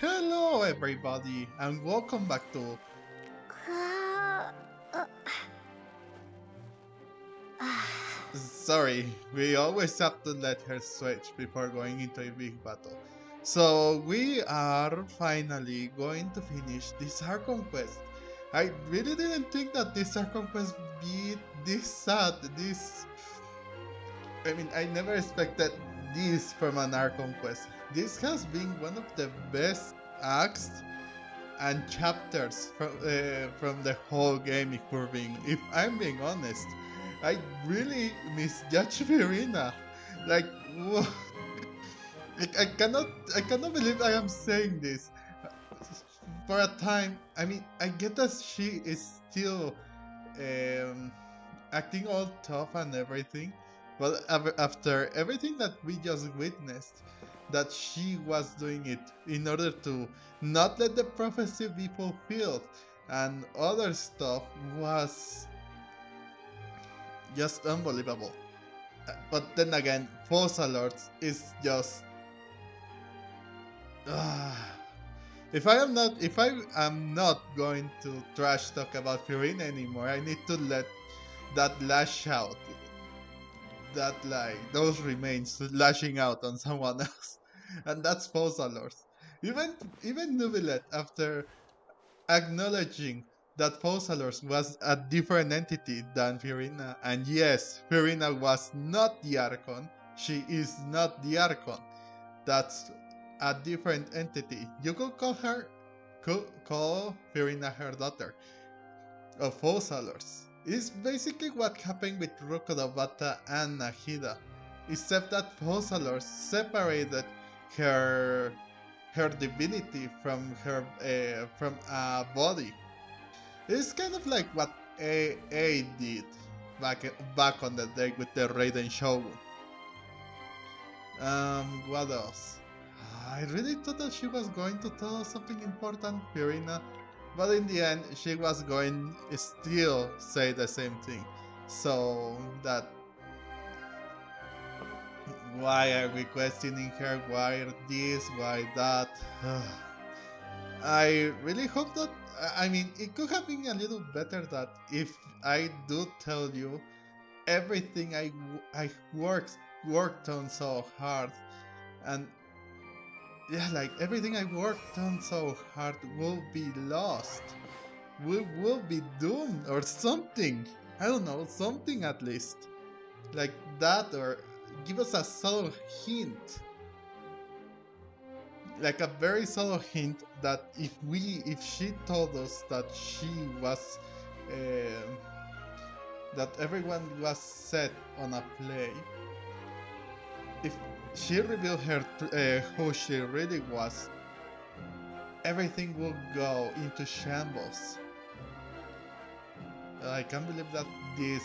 Hello everybody and welcome back to... Sorry, we always have to let her switch before going into a big battle. So we are finally going to finish this Archon quest. I really didn't think that this Archon quest would be this sad, this... I never expected this from an Archon quest. This has been one of the best acts and chapters from the whole game. If I'm being honest, I really misjudged Furina. Like, I cannot believe I am saying this. For a time, I get that she is still acting all tough and everything, but after everything that we just witnessed, that she was doing it in order to not let the prophecy be fulfilled and other stuff was just unbelievable. But then again, false alerts is just... if I am not going to trash talk about Furina anymore, I need to let that lash out, that those remains lashing out on someone else, and that's false alerts. Even Nubilet, after acknowledging that Fausalors was a different entity than Furina, and yes, Furina was not the Archon, she is not the Archon, that's a different entity. You could call Furina her daughter of Fausalors. It's basically what happened with Rukkhadabata and Nahida, except that Fausalors separated her divinity from from a body. It's kind of like what A did back on the day with the Raiden Shogun. What else? I really thought that she was going to tell us something important, Furina, but in the end she was going to still say the same thing. So that... why are we questioning her? Why this? Why that? I really hope that... it could have been a little better that if I do tell you everything I worked on so hard, and yeah, like everything I worked on so hard will be lost. We will be doomed or something. I don't know, something at least. Like that, or give us a subtle hint. Like a very subtle hint that if she told us that she was that everyone was set on a play, if she revealed who she really was, everything will go into shambles. I can't believe that this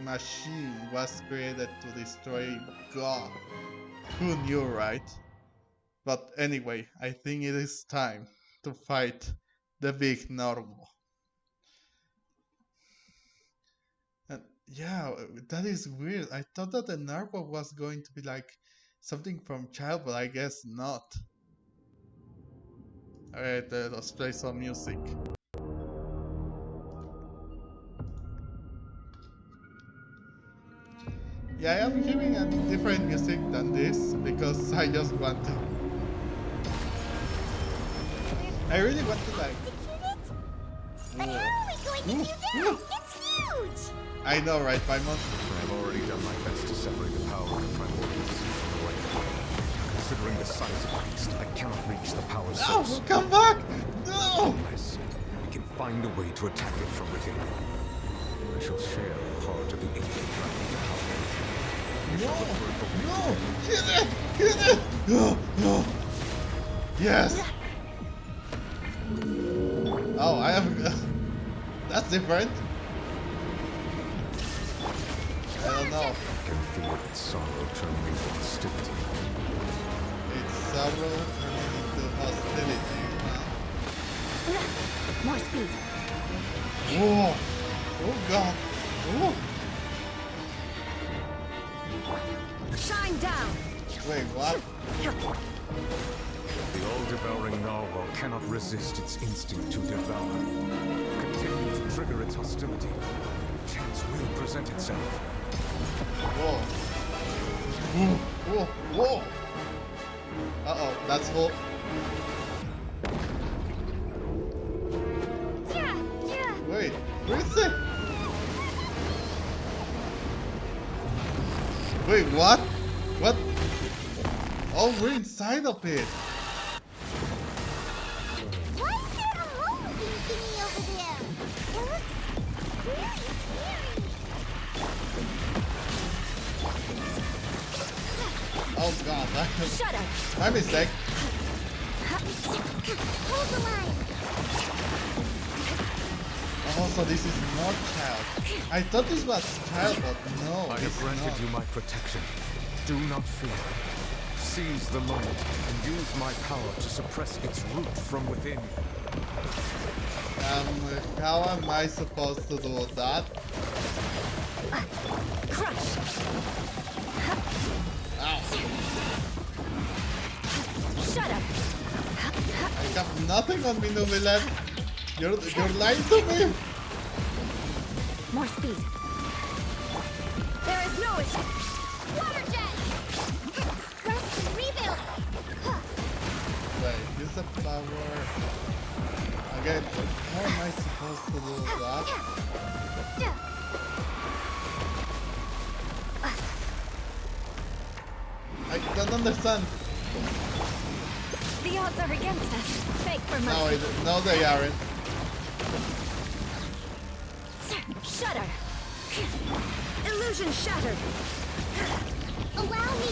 machine was created to destroy God. Who knew, right? But anyway, I think it is time to fight the big Narwhal. And yeah, that is weird. I thought that the Narwhal was going to be like something from Child, but I guess not. Alright, let's play some music. Yeah, I am hearing a different music than this because I just want to... I really want to like... But how are we going to do that? It's huge! I know, right, Paimon? I've already done my best to separate the power of the primordial sea from the light. Considering the size of the beast, I cannot reach the power source. No, come back! No! Unless we can find a way to attack it from within. I shall share part of the ancient dragon power with you. No! No! Hit it! Hit it! No! No! Yes! Oh, I am... that's different. I don't know. I can feel its sorrow turning into hostility. It's sorrow turning into hostility. More speed. Whoa! Oh god! Oh! Shine down! Wait, what? All-Devouring Narwhal cannot resist its instinct to devour. Continue to trigger its hostility. Chance will present itself. Whoa. Whoa. Whoa. Uh-oh, that's full. Wait, where is it? Wait, what? What? Oh, we're inside of it. Why is there a hole thingy over there? It looks really scary. Oh god, Shut up. my mistake. Hold the line. Oh, so this is not child. I thought this was child, but no, I have it's granted not. you my protection. Do not fear. Seize the moment and use my power to suppress its root from within. How am I supposed to do that? Crush. Ow. Shut up. I have nothing on me, Nubilet. You're lying to me. More speed. There is no escape. Water jet. Press rebuild. Wait, use the power. Again, how am I supposed to do that? I don't understand. The odds are against us. Fake for No, mercy. no, they aren't. Shudder. Illusion shattered. Allow me.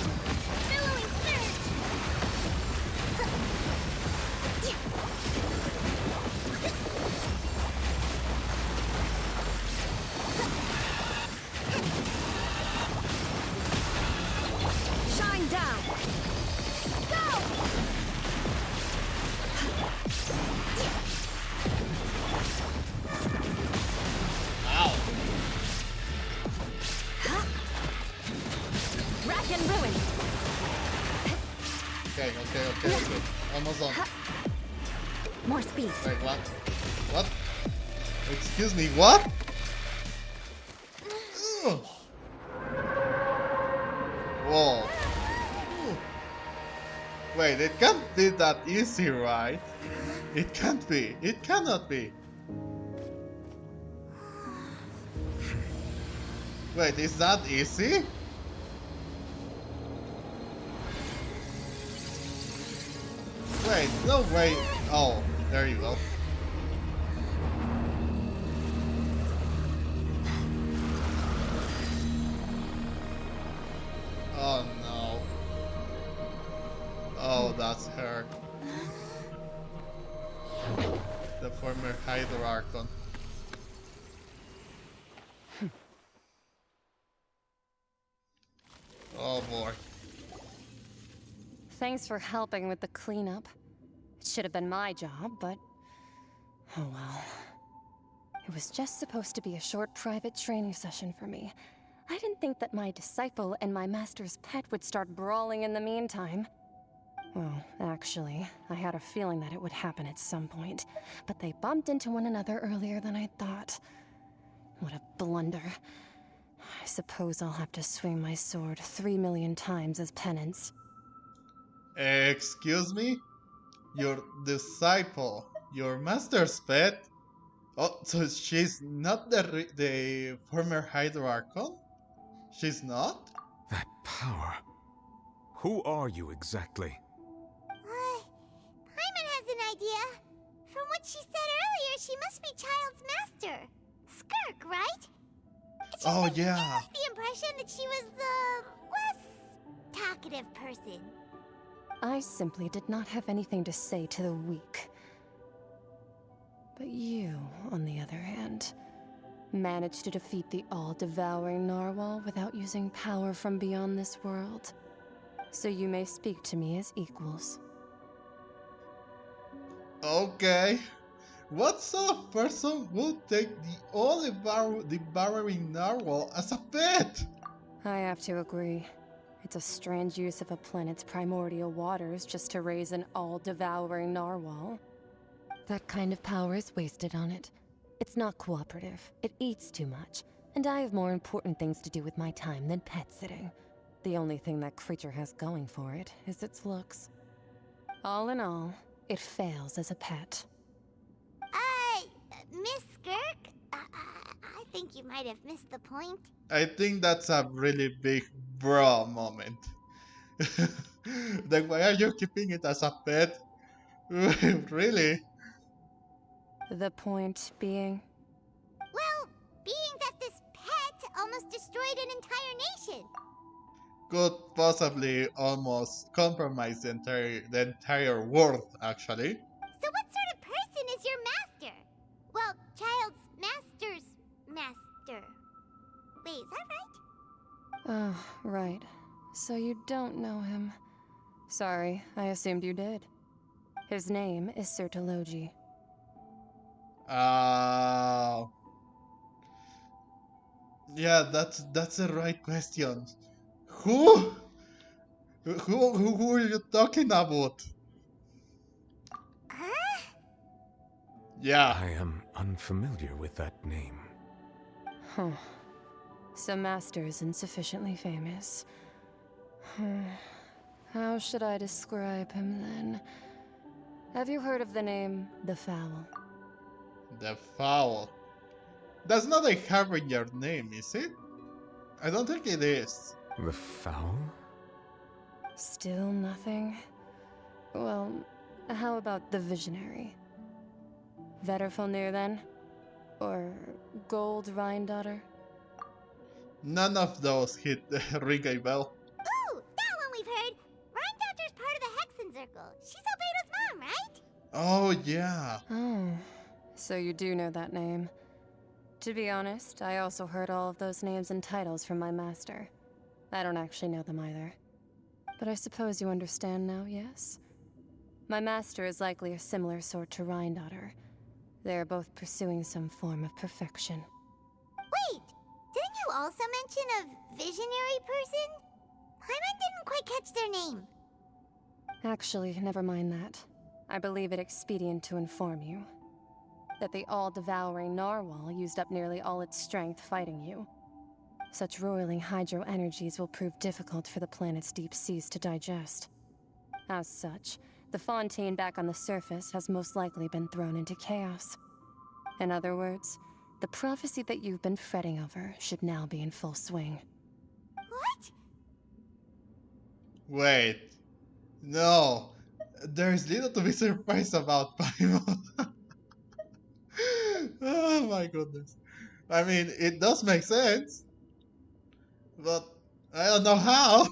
Billowing surge. Shine down. Go. Ow. Rack and ruin. Okay. Almost done. More speed. Wait, what? What? Excuse me, what? Ugh. Whoa. Wait, it can't be that easy, right? It can't be. It cannot be. Wait, is that easy? Wait, no way. Oh, there you go. Oh no. Oh, that's her. The former Archon. Oh boy. Thanks for helping with the cleanup. It should have been my job, but... oh well. It was just supposed to be a short private training session for me. I didn't think that my disciple and my master's pet would start brawling in the meantime. Well, actually, I had a feeling that it would happen at some point, but they bumped into one another earlier than I thought. What a blunder. I suppose I'll have to swing my sword 3 million times as penance. Excuse me? Your disciple, your master's pet? Oh, so she's not the former Archon? She's not? That power. Who are you exactly? Paimon has an idea. From what she said earlier, she must be Child's master. Skirk, right? It's just Oh that yeah. I was the impression that she was the less talkative person. I simply did not have anything to say to the weak. But you, on the other hand, managed to defeat the All-Devouring Narwhal without using power from beyond this world. So you may speak to me as equals. Okay. What sort of person would take the All Devouring Narwhal as a pet? I have to agree. It's a strange use of a planet's primordial waters just to raise an all-devouring narwhal. That kind of power is wasted on it. It's not cooperative, it eats too much, and I have more important things to do with my time than pet sitting. The only thing that creature has going for it is its looks. All in all, it fails as a pet. Miss Skirk? I think you might have missed the point. I think that's a really big bro moment. Like, why are you keeping it as a pet? Really? The point being? Well, being that this pet almost destroyed an entire nation. Could possibly almost compromise the entire world, actually. So what sort of person is your master? Well, child's master's master. Wait, is that right? Oh, right. So you don't know him. Sorry, I assumed you did. His name is Sertologi. Yeah, that's the right question. Who? Who are you talking about? Huh? Yeah. I am unfamiliar with that name. Huh. So Master is insufficiently famous. How should I describe him then? Have you heard of the name The Fowl? The foul. That's not a harbinger name, is it? I don't think it is. The foul? Still nothing? Well, how about the Visionary? Vetterfalnir then? Or Gold Rhine-daughter? None of those hit ring a bell. Ooh, that one we've heard. Rhine-Daughter's part of the Hexen Circle. She's Albedo's mom, right? Oh, yeah. Oh, so you do know that name. To be honest, I also heard all of those names and titles from my master. I don't actually know them either. But I suppose you understand now, yes? My master is likely a similar sort to Rhine-Daughter. They are both pursuing some form of perfection. Wait, didn't you also mention a visionary person? Hyman didn't quite catch their name. Actually, never mind that. I believe it expedient to inform you that the all-devouring narwhal used up nearly all its strength fighting you. Such roiling hydro energies will prove difficult for the planet's deep seas to digest. As such, the Fontaine back on the surface has most likely been thrown into chaos. In other words, the prophecy that you've been fretting over should now be in full swing. What? Wait. No. There's little to be surprised about, Paimon. Oh my goodness. I mean, it does make sense. But I don't know how.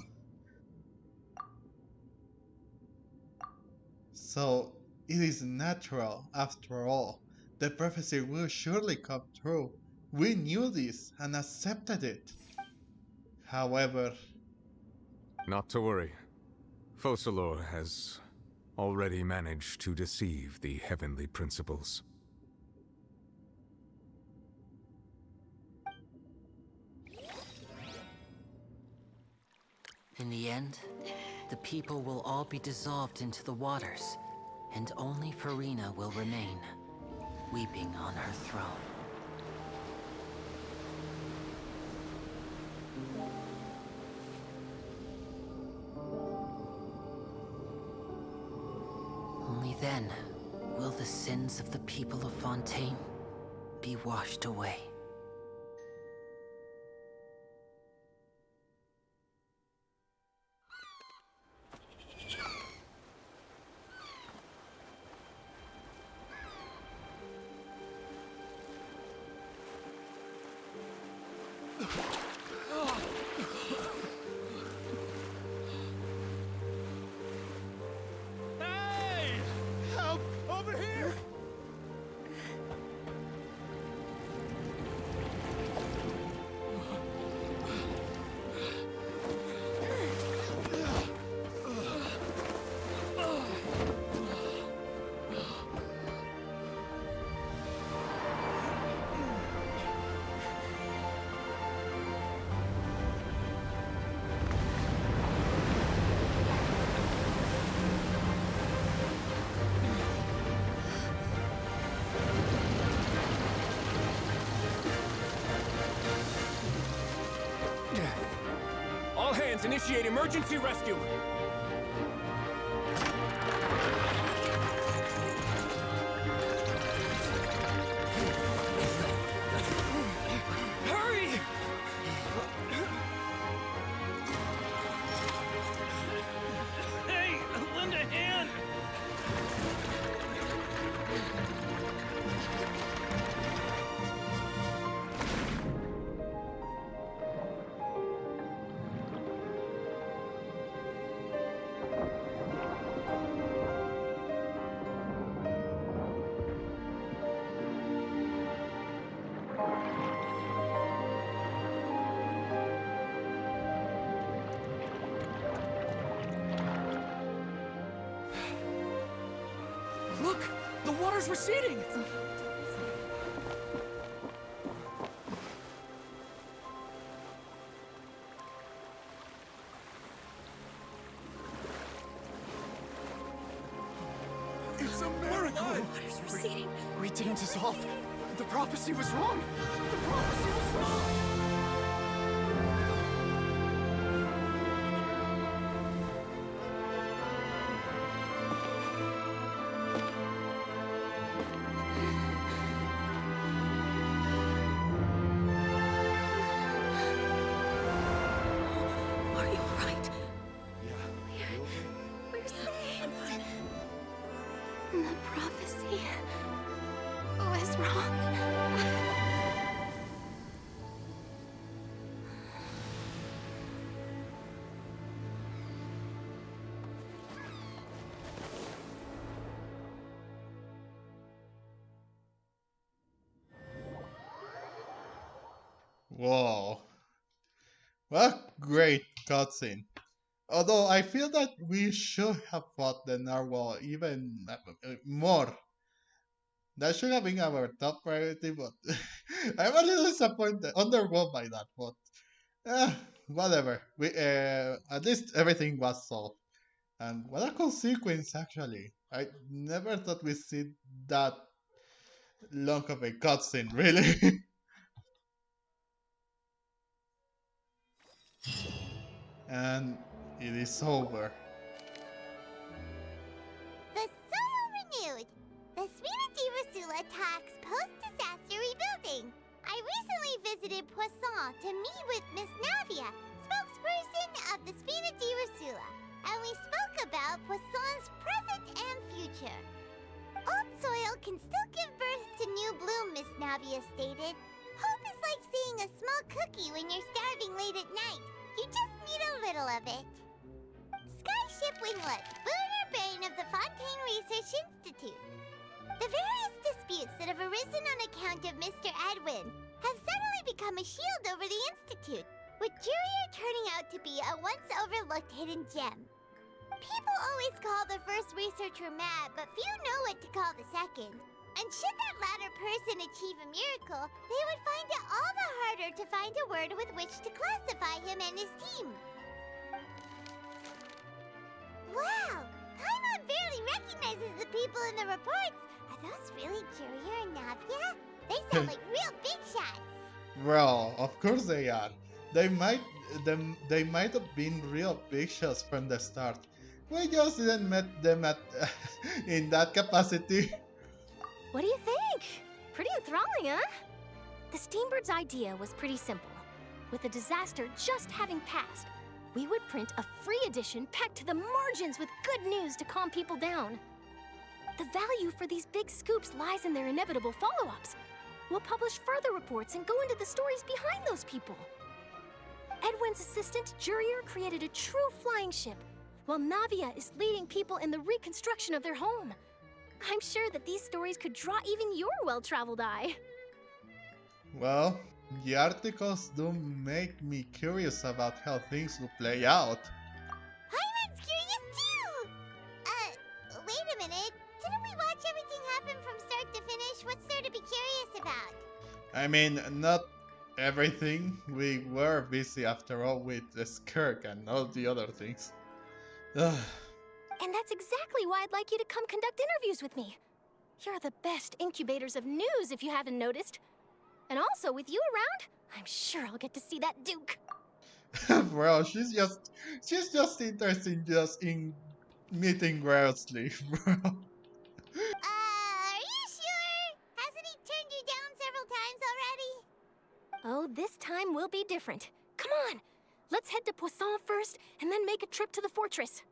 So, it is natural, after all. The prophecy will surely come true. We knew this and accepted it. However, Not to worry. Focalor has already managed to deceive the heavenly principles. In the end, the people will all be dissolved into the waters, and only Furina will remain, weeping on her throne. Only then will the sins of the people of Fontaine be washed away. Hey! Help! Over here! initiate emergency rescue! Hurry! Hey, lend a hand! Look! The water's receding! It's a miracle! Water's receding. We didn't dissolve. The prophecy was wrong. The prophecy was wrong. Are you alright? Yeah. We're saved. The prophecy was wrong. Whoa. What a great cutscene. Although I feel that we should have fought the narwhal even more. That should have been our top priority, but I'm a little disappointed, underwhelmed by that. But whatever. We at least everything was solved. And what a consequence, actually. I never thought we'd see that long of a cutscene, really. And it is over. The soil renewed. The Sphina di Rasula talks post-disaster rebuilding. I recently visited Poisson to meet with Miss Navia, spokesperson of the Sphina di Rasula, and we spoke about Poisson's present and future. Old soil can still give birth to new bloom, Miss Navia stated. Hope is like seeing a small cookie when you're starving late at night. You just need a little of it. Skyship Winglet, Lunar Brain of the Fontaine Research Institute. The various disputes that have arisen on account of Mr. Edwin have suddenly become a shield over the Institute, with Jurier turning out to be a once overlooked hidden gem. People always call the first researcher mad, but few know what to call the second. And should that latter person achieve a miracle, they would find it all the harder to find a word with which to classify him and his team. Wow! Paimon barely recognizes the people in the reports. Are those really Jurier and Navia? They sound like real big shots. Well, of course they are. They might have been real big shots from the start. We just didn't met them at in that capacity. What do you think? Pretty enthralling, huh? The Steambird's idea was pretty simple. With the disaster just having passed, we would print a free edition packed to the margins with good news to calm people down. The value for these big scoops lies in their inevitable follow-ups. We'll publish further reports and go into the stories behind those people. Edwin's assistant, Jurier, created a true flying ship, while Navia is leading people in the reconstruction of their home. I'm sure that these stories could draw even your well-traveled eye. Well, the articles do make me curious about how things will play out. Paimon's curious too! Wait a minute. Didn't we watch everything happen from start to finish? What's there to be curious about? I mean, not everything. We were busy after all with Skirk and all the other things. Ugh. And that's exactly why I'd like you to come conduct interviews with me. You're the best incubators of news, if you haven't noticed. And also, with you around, I'm sure I'll get to see that Duke. Bro, she's just interested just in meeting Worsley, bro. Are you sure? Hasn't he turned you down several times already? Oh, this time will be different. Come on! Let's head to Poisson first, and then make a trip to the fortress.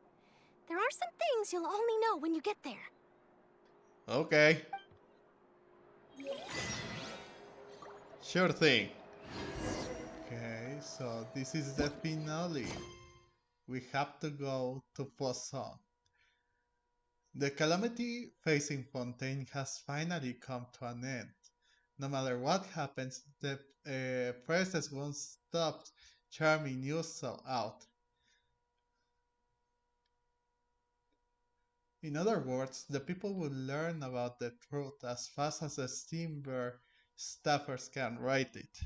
There are some things you'll only know when you get there. Okay. Sure thing. Okay, so this is the finale. We have to go to Poisson. The calamity facing Fontaine has finally come to an end. No matter what happens, the princess won't stop charming you so out. In other words, the people will learn about the truth as fast as the Steamberg staffers can write it.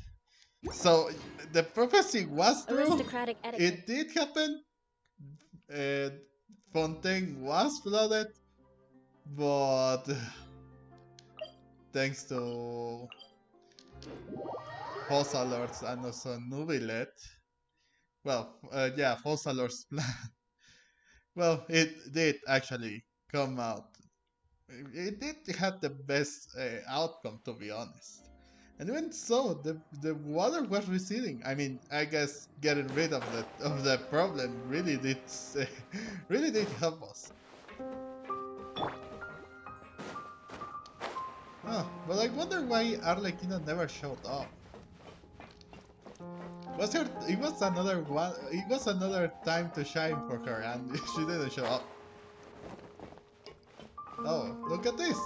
So the prophecy was true. Aristocratic etiquette. It did happen. Uh, Fontaine was flooded, but thanks to Fossalor's and also Nubilet, well, yeah, Fossalor's plan. Well, it did actually come out. It did have the best outcome, to be honest. And even so, the water was receding. I mean, I guess getting rid of the problem really did help us. Huh, but I wonder why Arlecchino never showed up. It was another one. It was another time to shine for her, and she didn't show up. Oh, look at this!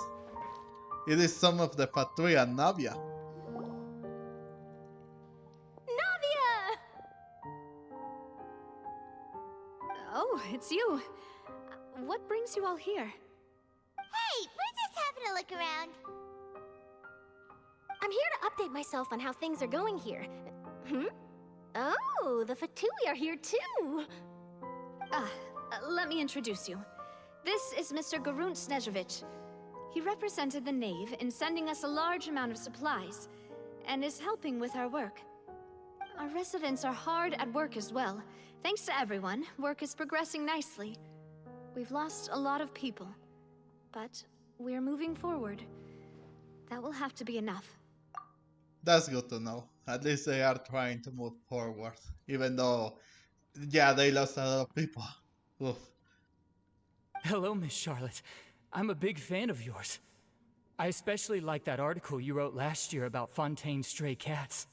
It is some of the Patrulla Navia. Navia! Oh, it's you. What brings you all here? Hey, we're just having a look around. I'm here to update myself on how things are going here. Oh, the Fatui are here too! Let me introduce you. This is Mr. Garunt Snežević. He represented the Knave in sending us a large amount of supplies, and is helping with our work. Our residents are hard at work as well. Thanks to everyone, work is progressing nicely. We've lost a lot of people, but we're moving forward. That will have to be enough. That's good to know. At least they are trying to move forward, even though, yeah, they lost a lot of people. Oof. Hello, Miss Charlotte. I'm a big fan of yours. I especially like that article you wrote last year about Fontaine's stray cats.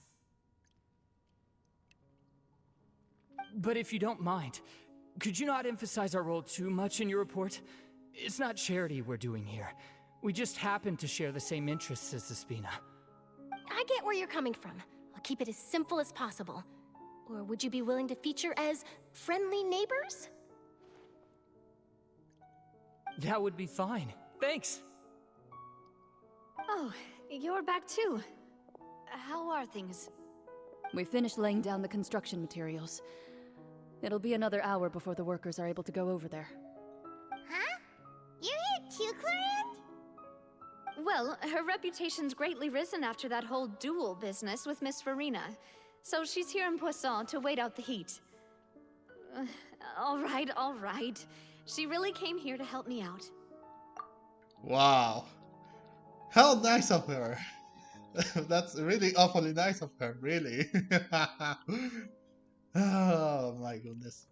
But if you don't mind, could you not emphasize our role too much in your report? It's not charity we're doing here. We just happen to share the same interests as the Spina. I get where you're coming from. I'll keep it as simple as possible. Or would you be willing to feature as friendly neighbors? That would be fine. Thanks! Oh, you're back too. How are things? We finished laying down the construction materials. It'll be another hour before the workers are able to go over there. Huh? You're here too, Clarant? Well, her reputation's greatly risen after that whole duel business with Miss Furina. So she's here in Poisson to wait out the heat. All right. She really came here to help me out. Wow. How nice of her. That's really awfully nice of her, really. Oh my goodness.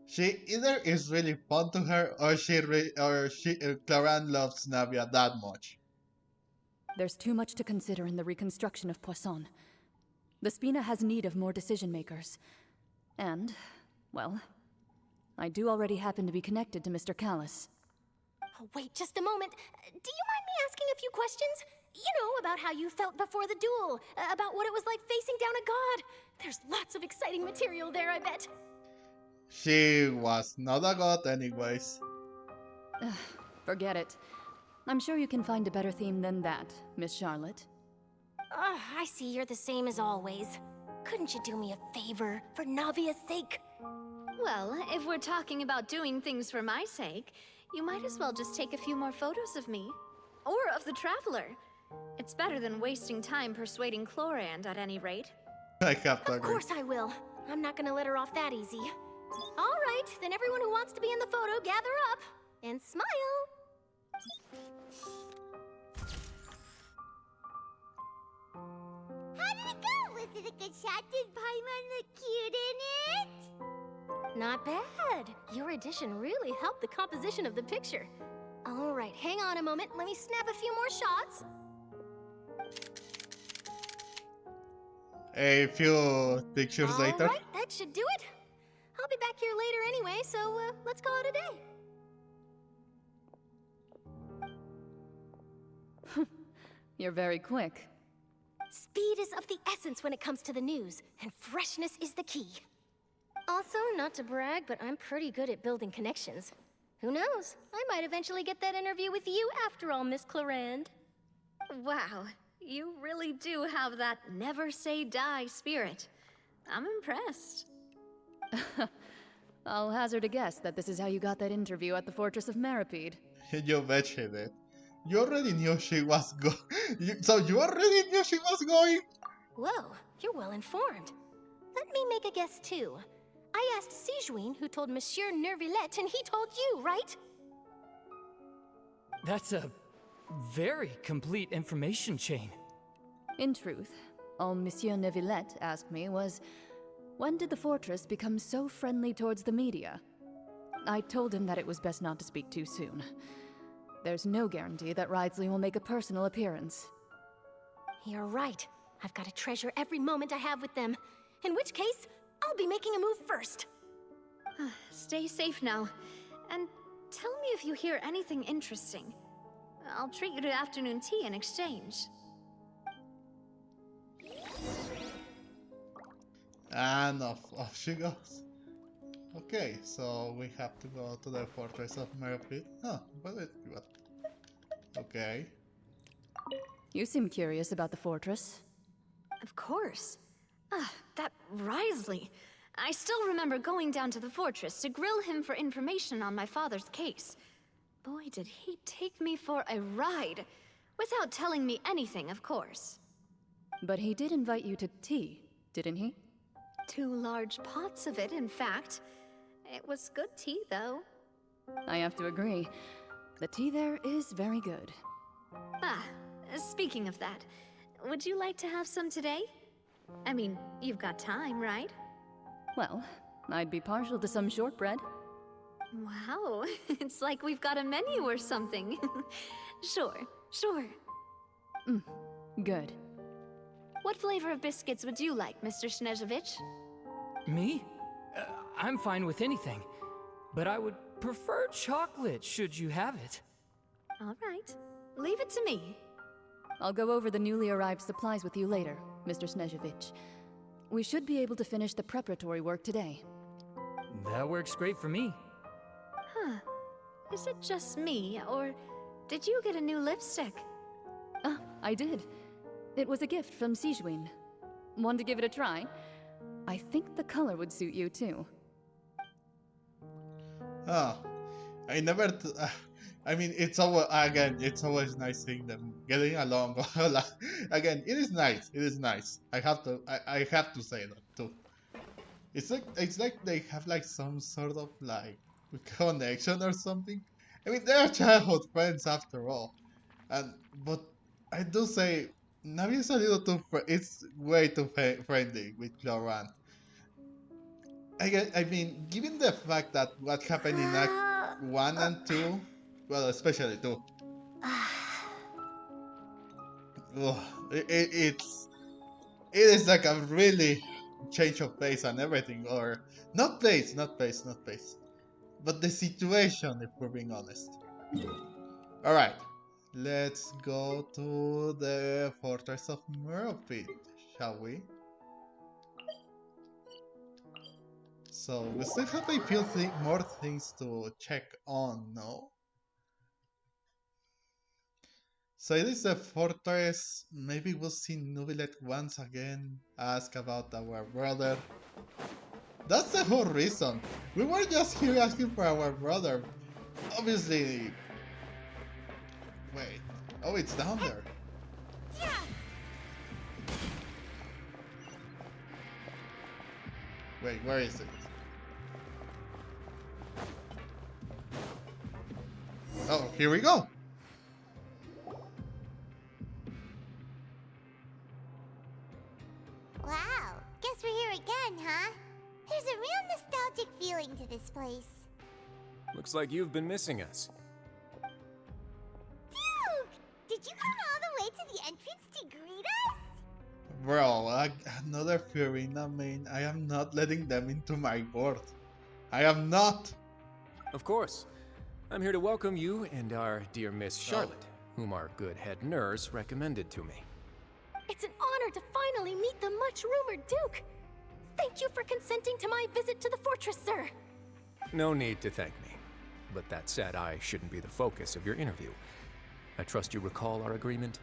She either is really fun to her, or Claran loves Navia that much. There's too much to consider in the reconstruction of Poisson. The Spina has need of more decision makers. And, well, I do already happen to be connected to Mr. Callis. Oh, wait just a moment. Do you mind me asking a few questions? You know, about how you felt before the duel, about what it was like facing down a god. There's lots of exciting material there, I bet. She was not a god anyways. Forget it. I'm sure you can find a better theme than that, Miss Charlotte. I see you're the same as always. Couldn't you do me a favor, for Navia's sake? Well, if we're talking about doing things for my sake, you might as well just take a few more photos of me. Or of the Traveler. It's better than wasting time persuading Chlorand at any rate. I have to Of agree. course I will. I'm not gonna let her off that easy. All right, then everyone who wants to be in the photo, gather up and smile. How did it go? Was it a good shot? Did Paimon look cute in it? Not bad. Your addition really helped the composition of the picture. All right, hang on a moment. Let me snap a few more shots. A few pictures All later. right, that should do it. I'll be back here later anyway, so let's call it a day. You're very quick. Speed is of the essence when it comes to the news, and freshness is the key. Also, not to brag, but I'm pretty good at building connections. Who knows? I might eventually get that interview with you after all, Miss Clarand. Wow, you really do have that never say die spirit. I'm impressed. I'll hazard a guess that this is how you got that interview at the Fortress of Meripede. You bet she did. You already knew she was so you already knew she was going? Whoa, you're well informed. Let me make a guess too. I asked Sijuin, who told Monsieur Nervillet, and he told you, right? That's a very complete information chain. In truth, all Monsieur Neuvillette asked me was, when did the fortress become so friendly towards the media? I told him that it was best not to speak too soon. There's no guarantee that Ridesley will make a personal appearance. You're right. I've got to treasure every moment I have with them. In which case, I'll be making a move first. Stay safe now. And tell me if you hear anything interesting. I'll treat you to afternoon tea in exchange. And off she goes. Okay, so we have to go to the Fortress of Meripede. Oh, what? Okay. You seem curious about the fortress. Of course. That Risley. I still remember going down to the fortress to grill him for information on my father's case. Boy, did he take me for a ride. Without telling me anything, of course. But he did invite you to tea, didn't he? 2 large pots of it, in fact. It was good tea, though. I have to agree. The tea there is very good. Speaking of that, would you like to have some today? I mean, you've got time, right? Well, I'd be partial to some shortbread. Wow, it's like we've got a menu or something. Sure. Good. What flavor of biscuits would you like, Mr. Snezhovich? Me? I'm fine with anything. But I would prefer chocolate, should you have it. All right. Leave it to me. I'll go over the newly arrived supplies with you later, Mr. Snezhovich. We should be able to finish the preparatory work today. That works great for me. Huh. Is it just me, or did you get a new lipstick? I did. It was a gift from Sijuin. Want to give it a try? I think the color would suit you too. Oh, I never. I mean, it's always nice seeing them getting along. Again, it is nice. It is nice. I have to say that too. It's like they have like some sort of like connection or something. I mean, they're childhood friends after all. But I do say Navi is a little too. It's way too friendly with Laurent. I mean, given the fact that what happened in Act 1 and 2, well, especially 2, it is like a really change of pace and everything, or not pace, but the situation, if we're being honest. All right, let's go to the Fortress of Meripede, shall we? So we still have a few more things to check on, no? So it is the fortress. Maybe we'll see Nubilet once again ask about our brother. That's the whole reason. We were just here asking for our brother. Obviously. Wait. Oh, it's down there. Wait, where is it? Oh, here we go. Wow, guess we're here again, huh? There's a real nostalgic feeling to this place. Looks like you've been missing us. Duke! Did you come all the way to the entrance to greet us? Bro, another Furina main. I am not letting them into my world. I am not. Of course. I'm here to welcome you and our dear Miss Charlotte, whom our good head nurse recommended to me. It's an honor to finally meet the much-rumored Duke. Thank you for consenting to my visit to the fortress, sir. No need to thank me. But that said, I shouldn't be the focus of your interview. I trust you recall our agreement?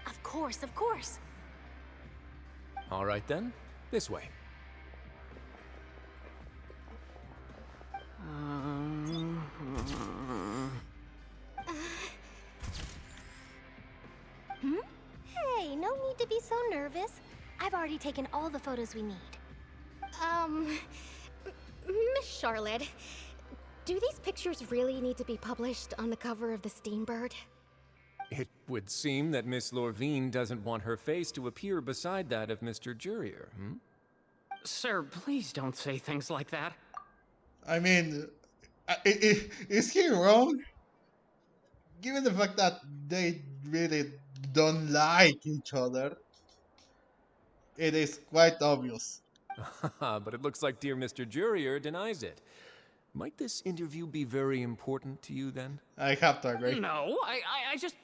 Of course, of course. All right then, this way. Hey, no need to be so nervous. I've already taken all the photos we need. Miss Charlotte, do these pictures really need to be published on the cover of the Steambird? It would seem that Miss Lorvine doesn't want her face to appear beside that of Mr. Jurier, hmm? Sir, please don't say things like that. I mean, is he wrong? Given the fact that they really don't like each other, it is quite obvious. But it looks like dear Mr. Jurier denies it. Might this interview be very important to you then? I have to agree. No, I just...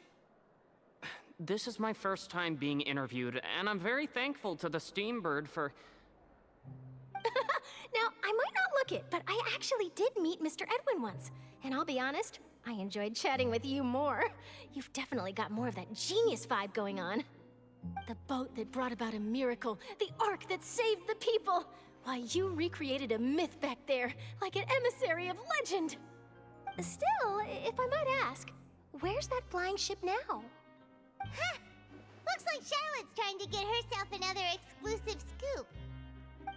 This is my first time being interviewed, and I'm very thankful to the Steambird for... Now, I might not look it, but I actually did meet Mr. Edwin once. And I'll be honest, I enjoyed chatting with you more. You've definitely got more of that genius vibe going on. The boat that brought about a miracle, the ark that saved the people. Why, you recreated a myth back there, like an emissary of legend. Still, if I might ask, where's that flying ship now? Huh! Looks like Charlotte's trying to get herself another exclusive scoop.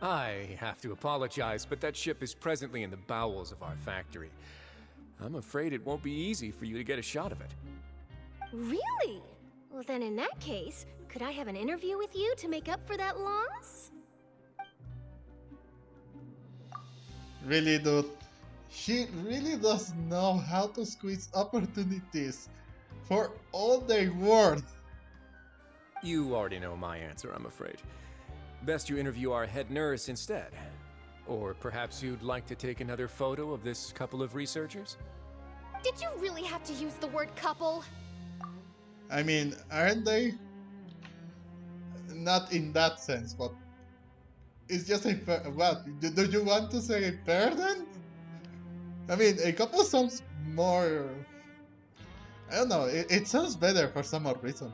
I have to apologize, but that ship is presently in the bowels of our factory. I'm afraid it won't be easy for you to get a shot of it. Really? Well, then in that case, could I have an interview with you to make up for that loss? Really, dude. She really does know how to squeeze opportunities for all they're worth. You already know my answer, I'm afraid. Best you interview our head nurse instead. Or perhaps you'd like to take another photo of this couple of researchers? Did you really have to use the word couple? I mean, aren't they? Not in that sense, but it's just a pair. What? Do you want to say a pair then? I mean, a couple sounds more. I don't know. It sounds better for some odd reason.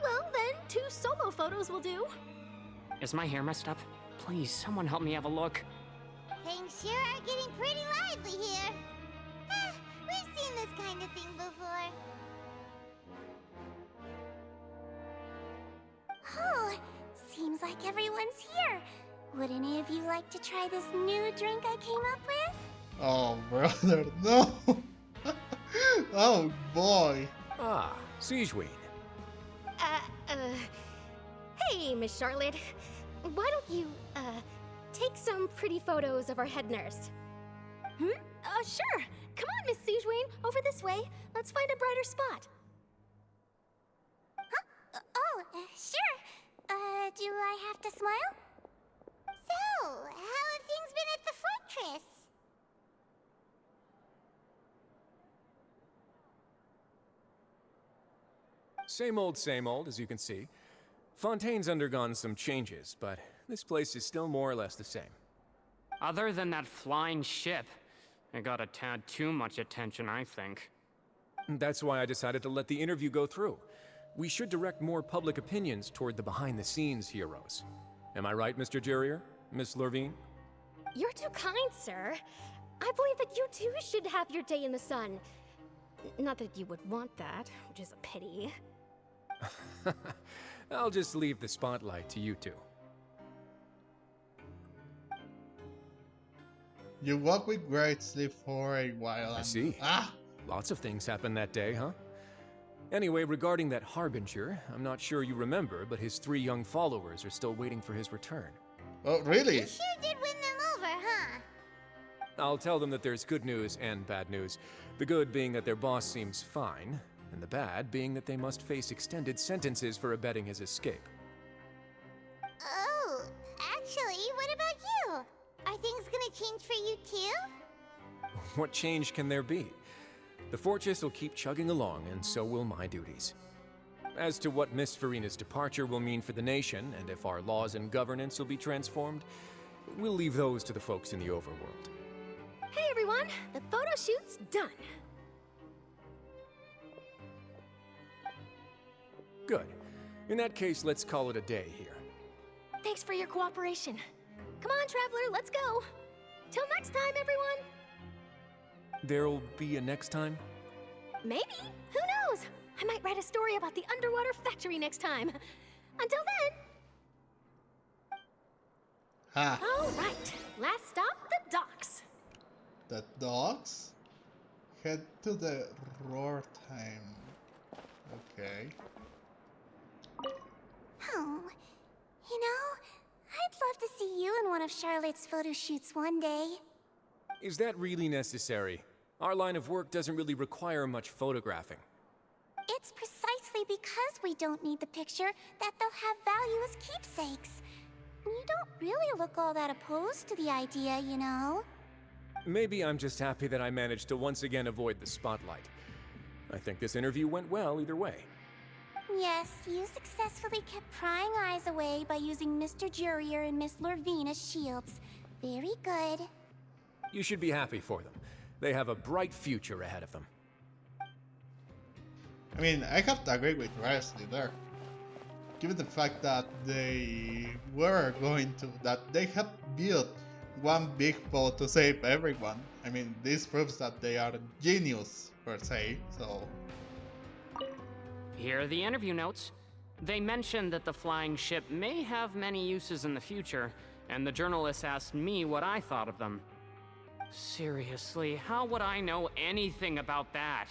Well, then 2 solo photos will do. Is my hair messed up? Please, someone help me have a look. Things sure are getting pretty lively here. We've seen this kind of thing before. Oh, seems like everyone's here. Would any of you like to try this new drink I came up with? Oh, brother, no! Oh, boy. Ah, Siegeween. Hey, Miss Charlotte. Why don't you, take some pretty photos of our head nurse? Sure. Come on, Miss Siegeween. Over this way. Let's find a brighter spot. Huh? Sure. Do I have to smile? So, how have things been at the fortress? Same old, as you can see. Fontaine's undergone some changes, but this place is still more or less the same. Other than that flying ship, it got a tad too much attention, I think. That's why I decided to let the interview go through. We should direct more public opinions toward the behind-the-scenes heroes. Am I right, Mr. Jurier? Miss Lorvine? You're too kind, sir. I believe that you too should have your day in the sun. Not that you would want that, which is a pity. I'll just leave the spotlight to you two. You walk with great sleep for a while I and see. Lots of things happened that day, huh? Anyway, regarding that Harbinger, I'm not sure you remember, but his 3 young followers are still waiting for his return. Oh, really? You sure did win them over, huh? I'll tell them that there's good news and bad news. The good being that their boss seems fine, and the bad being that they must face extended sentences for abetting his escape. Oh, actually, what about you? Are things gonna change for you too? What change can there be? The fortress will keep chugging along, and so will my duties. As to what Miss Furina's departure will mean for the nation, and if our laws and governance will be transformed, we'll leave those to the folks in the overworld. Hey everyone, the photo shoot's done. Good. In that case, let's call it a day here. Thanks for your cooperation. Come on, Traveler, let's go. Till next time, everyone. There'll be a next time? Maybe. Who knows? I might write a story about the underwater factory next time. Until then. Ha! All right. Last stop, the docks. The dogs? Head to the roar time. Okay. Oh, you know, I'd love to see you in one of Charlotte's photo shoots one day. Is that really necessary? Our line of work doesn't really require much photographing. It's precisely because we don't need the picture that they'll have value as keepsakes. You don't really look all that opposed to the idea, you know. Maybe I'm just happy that I managed to once again avoid the spotlight. I think this interview went well either way. Yes, you successfully kept prying eyes away by using Mr. Jurier and Miss Lorvine as shields. Very good. You should be happy for them. They have a bright future ahead of them. I mean, I have to agree with Wesley there. Given the fact that they have built one big boat to save everyone. I mean, this proves that they are genius, per se, so... Here are the interview notes. They mentioned that the flying ship may have many uses in the future, and the journalist asked me what I thought of them. Seriously, how would I know anything about that?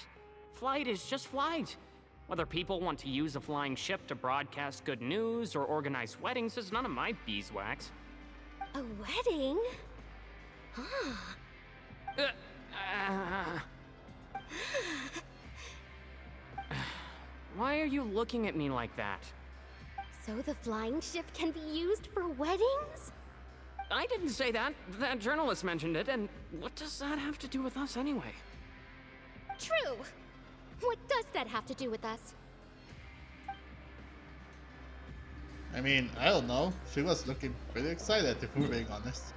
Flight is just flight. Whether people want to use a flying ship to broadcast good news or organize weddings is none of my beeswax. A wedding? Huh. Why are you looking at me like that? So the flying ship can be used for weddings? I didn't say that. That journalist mentioned it, and what does that have to do with us anyway? True. What does that have to do with us? I mean, I don't know. She was looking pretty excited, if we're being honest.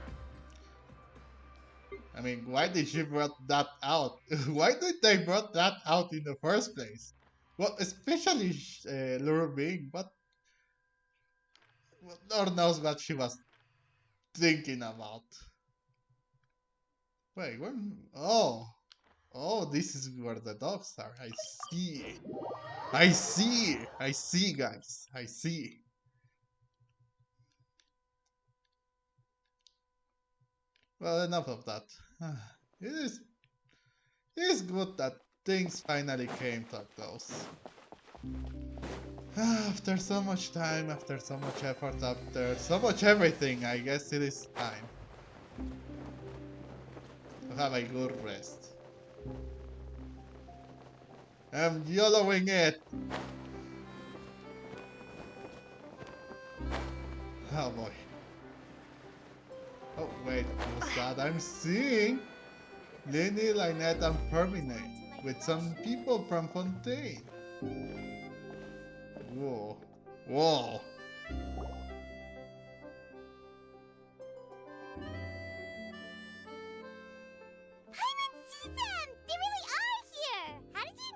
I mean, why did she brought that out? Why did they brought that out in the first place? Well, especially Lura Bing, but Lord knows what she was thinking about. Wait, where? Oh, this is where the dogs are. I see. I see, guys. I see. Well, enough of that. It is good that things finally came to a close. After so much time, after so much effort, after so much everything, I guess it is time to have a good rest. I'm YOLOing it! Oh boy. Oh wait, who's that I'm seeing? Lenny, Lynette, and Perminate, with some people from Fontaine. Whoa. Whoa. Paimon sees them! They really are here! How did you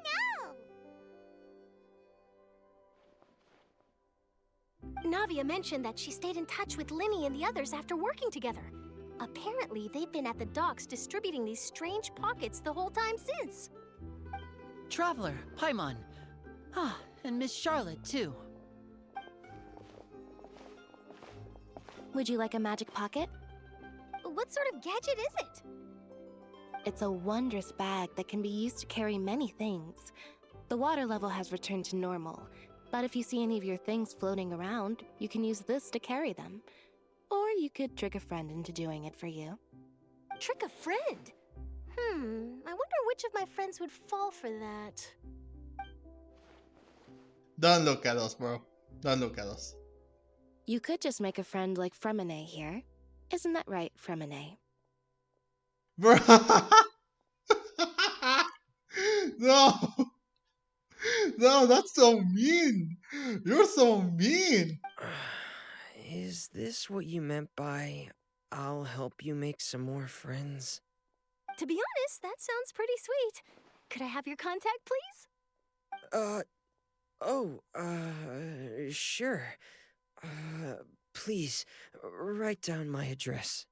know? Navia mentioned that she stayed in touch with Linny and the others after working together. Apparently, they've been at the docks distributing these strange pockets the whole time since. Traveler, Paimon. Ah, and Miss Charlotte, too. Would you like a magic pocket? What sort of gadget is it? It's a wondrous bag that can be used to carry many things. The water level has returned to normal, but if you see any of your things floating around, you can use this to carry them. Or you could trick a friend into doing it for you. Trick a friend? I wonder which of my friends would fall for that. Don't look at us, bro. Don't look at us. You could just make a friend like Fremine here. Isn't that right, Fremine? Bro! No! No, that's so mean! You're so mean! Is this what you meant by, I'll help you make some more friends? To be honest, that sounds pretty sweet. Could I have your contact, please? Sure. Please, write down my address.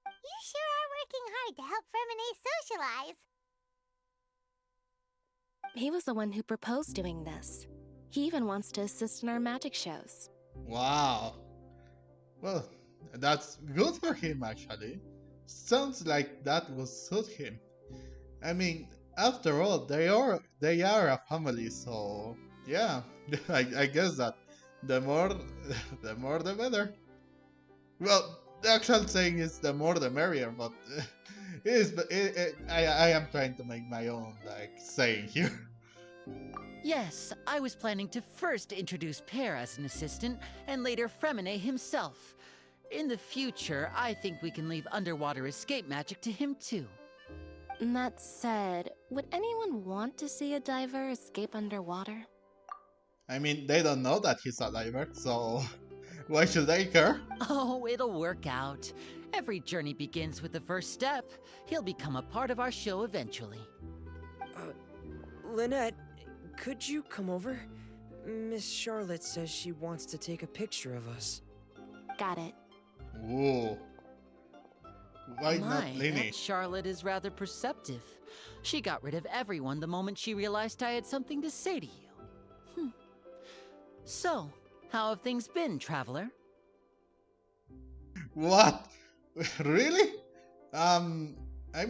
You sure are working hard to help Furina socialize. He was the one who proposed doing this. He even wants to assist in our magic shows. Wow. Well, that's good for him, actually. Sounds like that will suit him. I mean, after all, they are a family, so yeah. I guess that the more the better. Well, the actual saying is the more the merrier, but I am trying to make my own saying here. Yes, I was planning to first introduce Pear as an assistant, and later Fremine himself. In the future, I think we can leave underwater escape magic to him too. That said, would anyone want to see a diver escape underwater? I mean, they don't know that he's a diver, so why should they care? Oh, it'll work out. Every journey begins with the first step. He'll become a part of our show eventually. Lynette, could you come over? Miss Charlotte says she wants to take a picture of us. Got it. Whoa. Why not Lenny? That Charlotte is rather perceptive. She got rid of everyone the moment she realized I had something to say to you. So, how have things been, Traveler? What? Really? I'm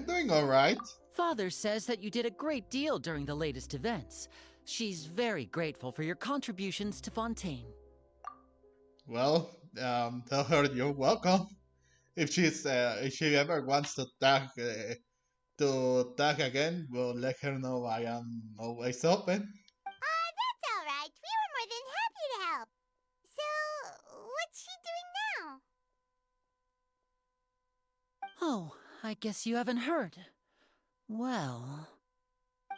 doing alright. Father says that you did a great deal during the latest events. She's very grateful for your contributions to Fontaine. Well, tell her you're welcome. If she ever wants to tag again, we'll let her know I am always open. That's alright. We were more than happy to help. So, what's she doing now? Oh, I guess you haven't heard. Well,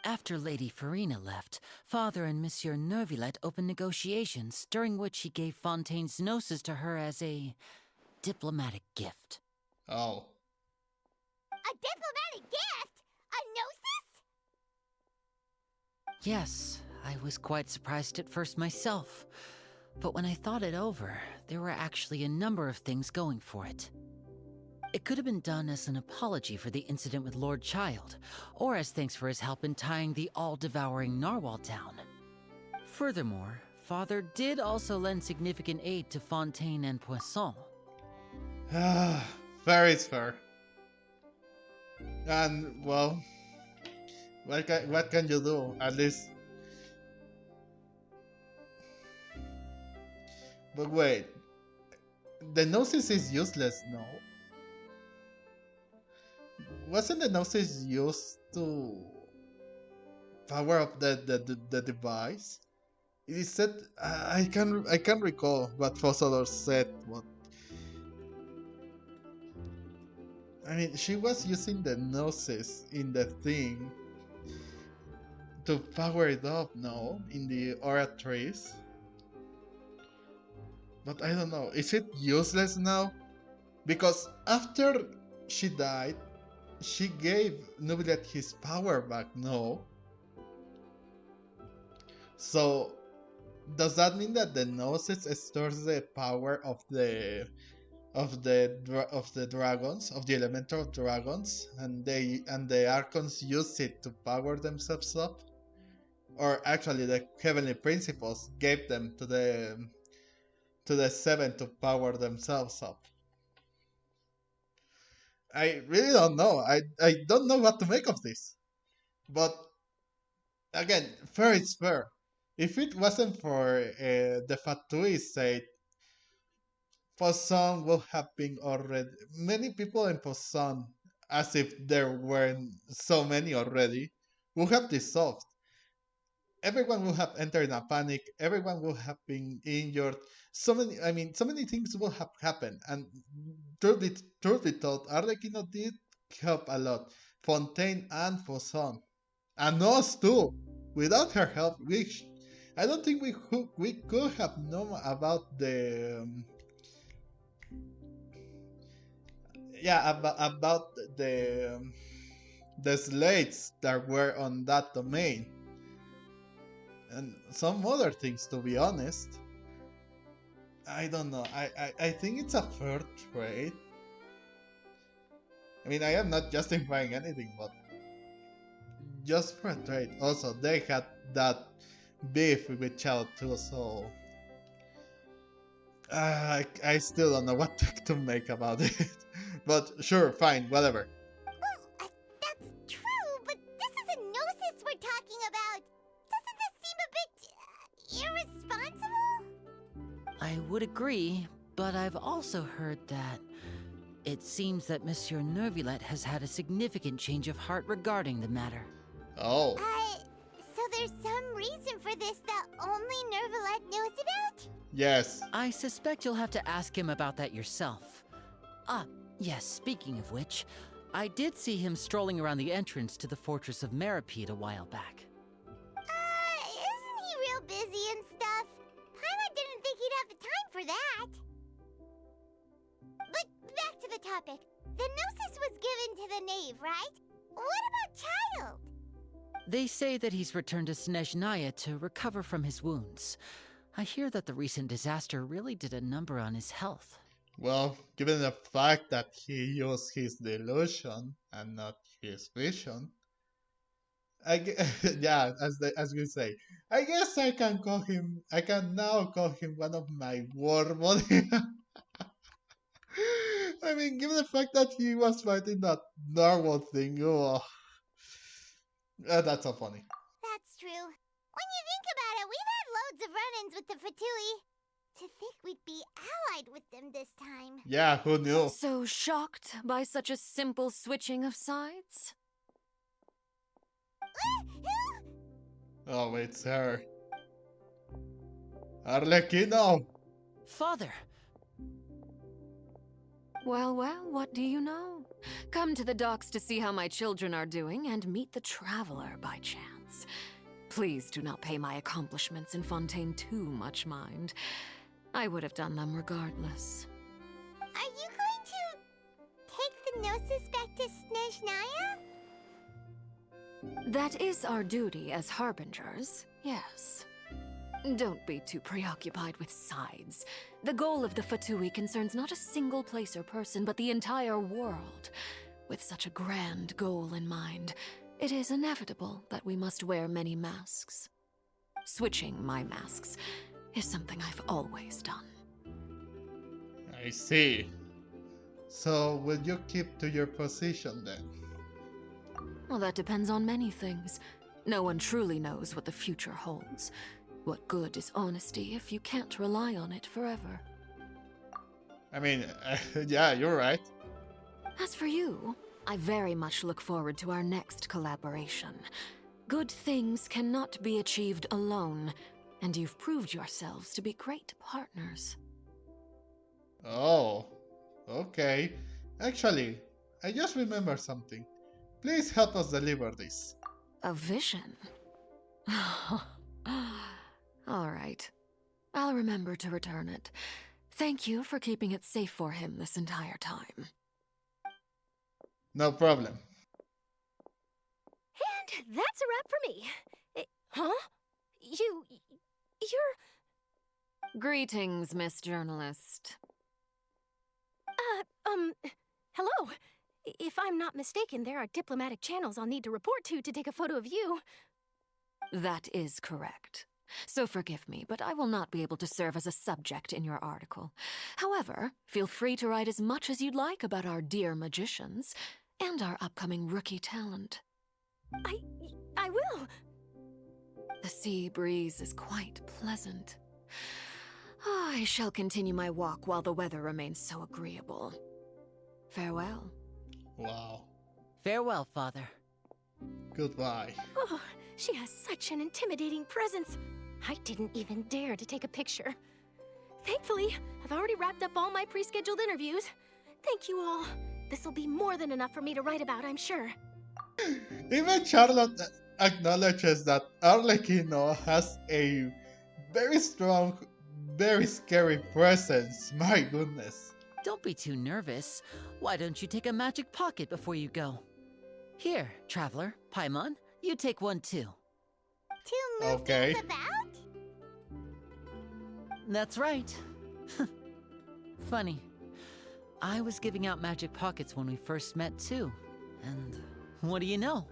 after Lady Furina left, Father and Monsieur Neuvillette opened negotiations, during which he gave Fontaine's gnosis to her as a diplomatic gift. Oh. A diplomatic gift? A gnosis? Yes, I was quite surprised at first myself. But when I thought it over, there were actually a number of things going for it. It could have been done as an apology for the incident with Lord Child, or as thanks for his help in tying the All Devouring Narwhal down. Furthermore, Father did also lend significant aid to Fontaine and Poisson. Fair is fair. And, well, what can you do? At least. But wait, the gnosis is useless, no? Wasn't the gnosis used to power up the device? It said I can recall what Fossador said. What I mean, she was using the gnosis in the thing to power it up, no? In the Oratrice. But I don't know, is it useless now? Because after she died, she gave Neuvillette his power back, no? So, does that mean that the Gnosis stores the power of the dragons, of the elemental dragons, and the Archons use it to power themselves up? Or actually the heavenly principles gave them to the seven to power themselves up? I really don't know. I don't know what to make of this. But again, fair is fair. If it wasn't for the Fatui sake, Poisson would have been already. Many people in Poisson, as if there weren't so many already, would have dissolved. Everyone would have entered in a panic. Everyone would have been injured. So many things would have happened. And truth be told, Arlecchino did help a lot. Fontaine and Poisson. And us too. Without her help, I don't think we could have known about about the slates that were on that domain and some other things. To be honest, I don't know. I think it's a fair trade. I mean, I am not justifying anything, but just for a trade. Also, they had that beef with Chao too, so I still don't know what to make about it. But sure, fine, whatever. Well, that's true, but this is a gnosis we're talking about. Doesn't this seem a bit irresponsible? I would agree, but I've also heard that it seems that Monsieur Nervulet has had a significant change of heart regarding the matter. Oh. So there's some reason for this that only Nervulet knows about? Yes. I suspect you'll have to ask him about that yourself. Ah, yes, speaking of which, I did see him strolling around the entrance to the Fortress of Meripede a while back. Isn't he real busy and stuff? Paimon didn't think he'd have the time for that. But back to the topic. The Gnosis was given to the knave, right? What about Child? They say that he's returned to Snezhnaya to recover from his wounds. I hear that the recent disaster really did a number on his health. Well, given the fact that he used his delusion and not his vision, yeah, as we say, I guess I can call him. I can now call him one of my war body. I mean, given the fact that he was fighting that narwhal thing, oh, that's so funny. That's true. When you think about it, we've had loads of run-ins with the Fatui. To think we'd be allied with them this time. Yeah, who knew? So shocked by such a simple switching of sides? Oh, it's her. Arlecchino! Father! Well, what do you know? Come to the docks to see how my children are doing and meet the Traveler by chance. Please do not pay my accomplishments in Fontaine too much mind. I would have done them regardless. Are you going to take the Gnosis back to Snezhnaya? That is our duty as harbingers, yes. Don't be too preoccupied with sides. The goal of the Fatui concerns not a single place or person, but the entire world. With such a grand goal in mind, it is inevitable that we must wear many masks. Switching my masks is something I've always done. I see. So, will you keep to your position then? Well, that depends on many things. No one truly knows what the future holds. What good is honesty if you can't rely on it forever? I mean, yeah, you're right. As for you, I very much look forward to our next collaboration. Good things cannot be achieved alone, and you've proved yourselves to be great partners. Oh, okay. Actually, I just remembered something. Please help us deliver this. A vision? All right. I'll remember to return it. Thank you for keeping it safe for him this entire time. No problem. And that's a wrap for me. Huh? You're... Greetings, Miss Journalist. Hello. If I'm not mistaken, there are diplomatic channels I'll need to report to take a photo of you. That is correct. so forgive me, but I will not be able to serve as a subject in your article. However, feel free to write as much as you'd like about our dear magicians and our upcoming rookie talent. I will. The sea breeze is quite pleasant. I shall continue my walk while the weather remains so agreeable. Farewell. Wow. Farewell, Father. Goodbye. Oh, she has such an intimidating presence. I didn't even dare to take a picture. Thankfully, I've already wrapped up all my pre-scheduled interviews. Thank you all. This'll be more than enough for me to write about, I'm sure. Even Charlotte acknowledges that Arlecchino has a very strong, very scary presence. My goodness. Don't be too nervous. Why don't you take a magic pocket before you go? Here, Traveler, Paimon, you take one too. To move Okay. things about? That's right. Funny. I was giving out magic pockets when we first met too. And what do you know?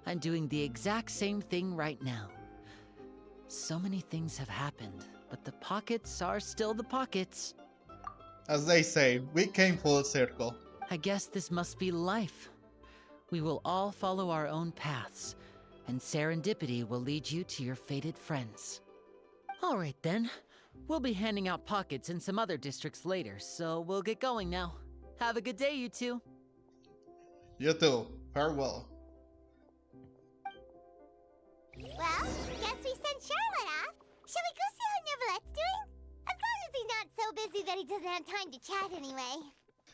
I'm doing the exact same thing right now. So many things have happened, but the pockets are still the pockets. As they say, we came full circle. I guess this must be life. We will all follow our own paths, and serendipity will lead you to your fated friends. All right then. We'll be handing out pockets in some other districts later, so we'll get going now. Have a good day, you two. You too. Farewell. Well, guess we sent Charlotte off. Shall we go see how Neverlette's doing? As long as he's not so busy that he doesn't have time to chat anyway.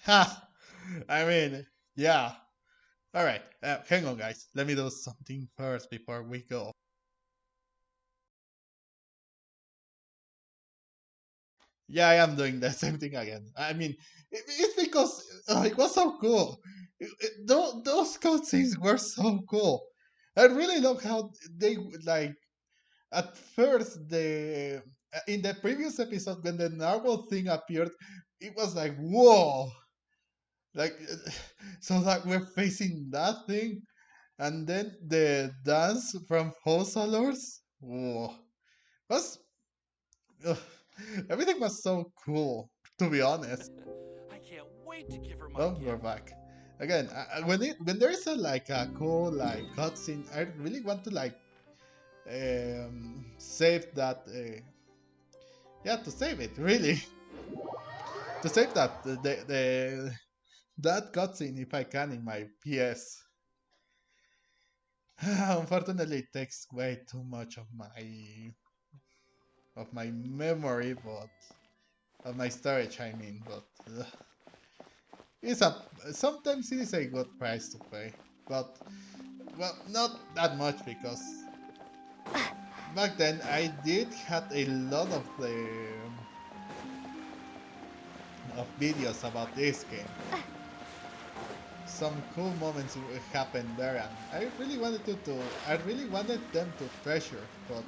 Ha! I mean, yeah. Alright, hang on guys. Let me do something first before we go. Yeah, I am doing the same thing again. I mean, it's because it was so cool. Those cutscenes were so cool. I really love how they, like, at first, in the previous episode, when the narwhal thing appeared, it was like, whoa! Like, so that we're facing that thing, and then the dance from Hosalors, whoa. Was, ugh, everything was so cool, to be honest. I can't wait to give her my Oh, gift. we're back. Again, when there is a cool like cutscene, I really want to like save that. Yeah, to save it really. To save that that cutscene if I can in my PS. Unfortunately, it takes way too much of my memory, but of my storage. I mean, but. Sometimes it is a good price to pay, but well, not that much because back then I did had a lot of videos about this game. Some cool moments happened there, and I really wanted them to treasure, but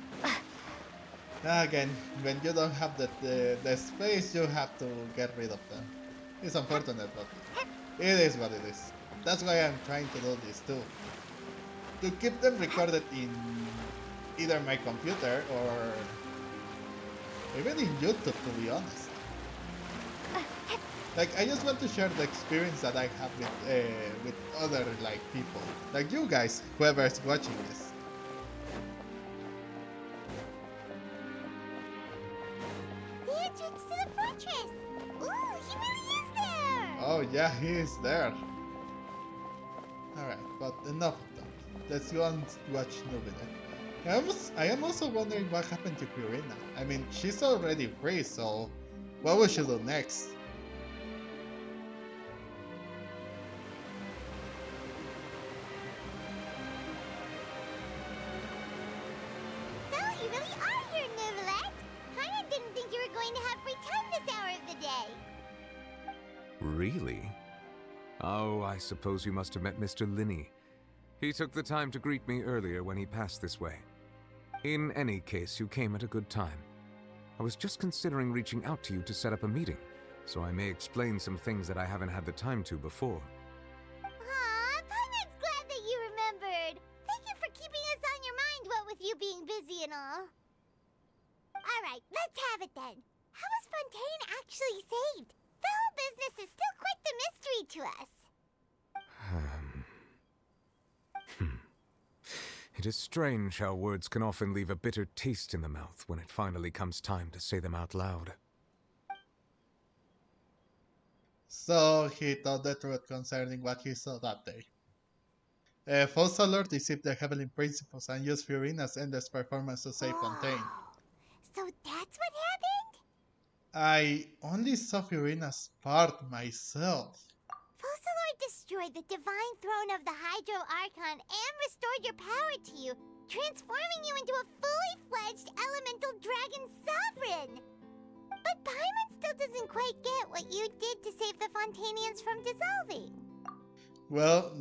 again, when you don't have the space, you have to get rid of them. It's unfortunate, but it is what it is. That's why I'm trying to do this too. To keep them recorded in either my computer or even in YouTube, to be honest. Like, I just want to share the experience that I have with other like people, like you guys, whoever is watching this. The entrance to the fortress! Ooh, he really is there! Oh yeah, he is there. Alright, but enough of that. Let's go and watch Nubile. I am also wondering what happened to Furina. I mean, she's already free, so what will she do next? So, you really are here, Neverlet! Paimon didn't think you were going to have free time this hour of the day. Really? Oh, I suppose you must have met Mr. Linney. He took the time to greet me earlier when he passed this way. In any case, you came at a good time. I was just considering reaching out to you to set up a meeting, so I may explain some things that I haven't had the time to before. Aw, Paimon's glad that you remembered. Thank you for keeping us on your mind, what with you being busy and all. it then. How was Fontaine actually saved? The whole business is still quite the mystery to us. It is strange how words can often leave a bitter taste in the mouth when it finally comes time to say them out loud. So he told the truth concerning what he saw that day. Fossalor deceived the Heavenly Principles and used Furina's endless performance to save Fontaine. So that's what happened? I only saw Furina's part myself. Fossalor destroyed the divine throne of the Hydro Archon and restored your power to you, transforming you into a fully fledged elemental dragon sovereign. But Paimon still doesn't quite get what you did to save the Fontainians from dissolving. Well,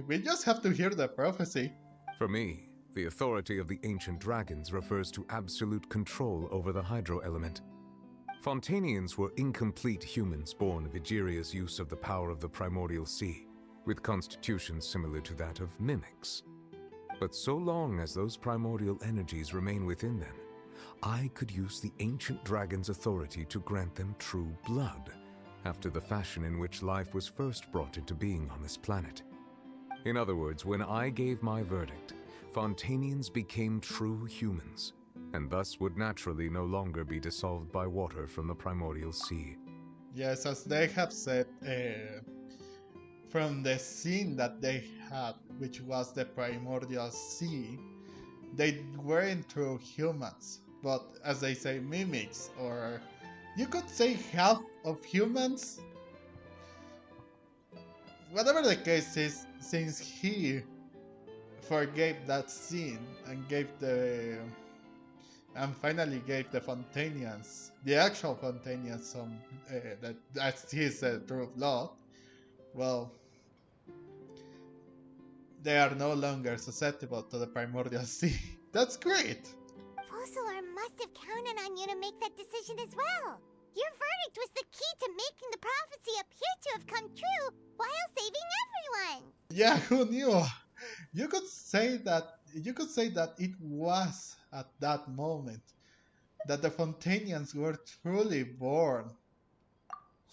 we just have to hear the prophecy. For me, the authority of the ancient dragons refers to absolute control over the hydro element. Fontainians were incomplete humans born of Egeria's use of the power of the primordial sea, with constitutions similar to that of mimics. But so long as those primordial energies remain within them, I could use the ancient dragon's authority to grant them true blood, after the fashion in which life was first brought into being on this planet. In other words, when I gave my verdict, Fontainians became true humans, and thus would naturally no longer be dissolved by water from the primordial sea. Yes, as they have said, from the scene that they had, which was the primordial sea, they weren't true humans, but as they say, mimics, or you could say half of humans. Whatever the case is, since he forgave that scene and finally gave the Fontainians, the actual Fontainians, some that's his true blood. Well, they are no longer susceptible to the primordial sea. That's great. Fossalor must have counted on you to make that decision as well. Your verdict was the key to making the prophecy appear to have come true while saving everyone. Yeah, who knew? You could say that it was at that moment that the Fontainians were truly born.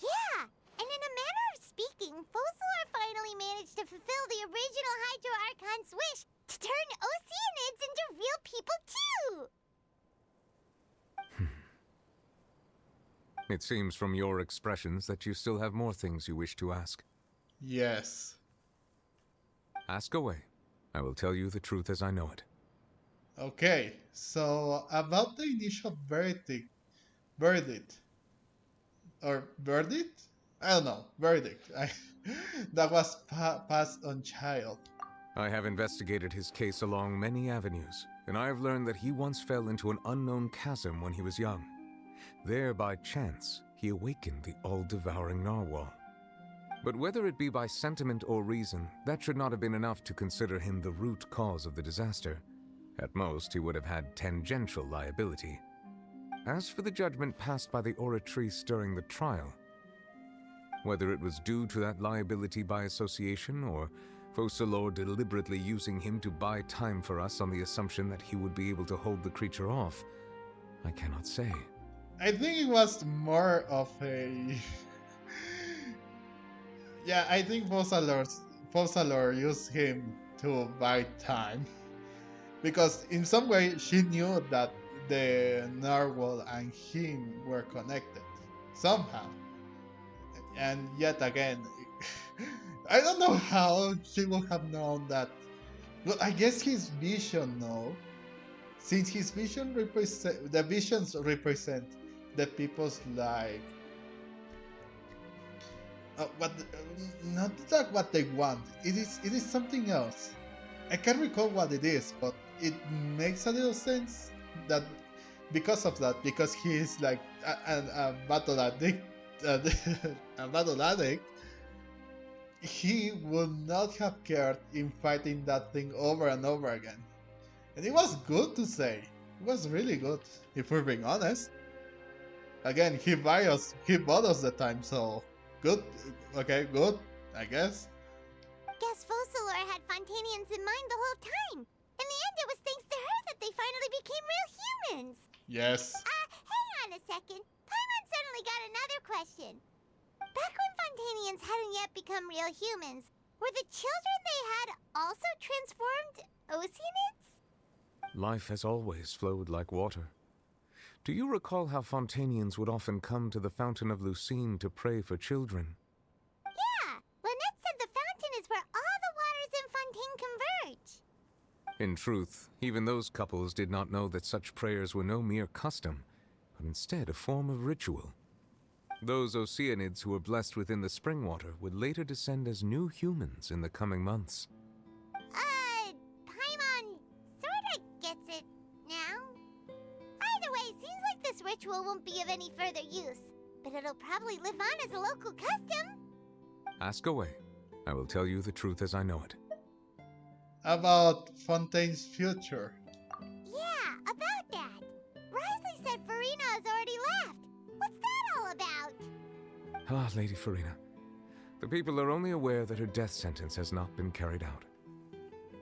Yeah, and in a manner of speaking, Fossalor finally managed to fulfill the original Hydro Archon's wish to turn Oceanids into real people too. It seems from your expressions that you still have more things you wish to ask. Yes. Ask away. I will tell you the truth as I know it. Okay, so about the initial verdict, or verdict? I don't know, verdict. That was passed on Child. I have investigated his case along many avenues, and I have learned that he once fell into an unknown chasm when he was young. There, by chance, he awakened the All Devouring Narwhal. But whether it be by sentiment or reason, that should not have been enough to consider him the root cause of the disaster. At most, he would have had tangential liability. As for the judgment passed by the Oratrice during the trial, whether it was due to that liability by association, or Fossalor deliberately using him to buy time for us on the assumption that he would be able to hold the creature off, I cannot say. I think it was more of a... Yeah, I think Fossalor used him to buy time. Because in some way she knew that the narwhal and him were connected. Somehow. And yet again, I don't know how she would have known that. Well, I guess his vision, no? Since his vision the visions represent the people's life. Not like what they want. It is something else. I can't recall what it is, but it makes a little sense that because of that, because he is like a battle addict, he would not have cared in fighting that thing over and over again. And it was good to say. It was really good, if we're being honest. Again, he bought us the time, so good. Okay, good, I guess. Guess Fossalor had Fontainians in mind the whole time. In the end, it was thanks to her that they finally became real humans. Yes. humans, were the children they had also transformed Oceanids? Life has always flowed like water. Do you recall how Fontainians would often come to the Fountain of Lucine to pray for children? Yeah, Lynette said the fountain is where all the waters in Fontaine converge. In truth, even those couples did not know that such prayers were no mere custom, but instead a form of ritual. Those Oceanids who were blessed within the spring water would later descend as new humans in the coming months. Paimon sorta gets it now. Either way, seems like this ritual won't be of any further use, but it'll probably live on as a local custom. Ask away. I will tell you the truth as I know it. About Fontaine's future. Yeah, about that. Risley said Furina has already left. What's that all about? Ah, Lady Furina. The people are only aware that her death sentence has not been carried out.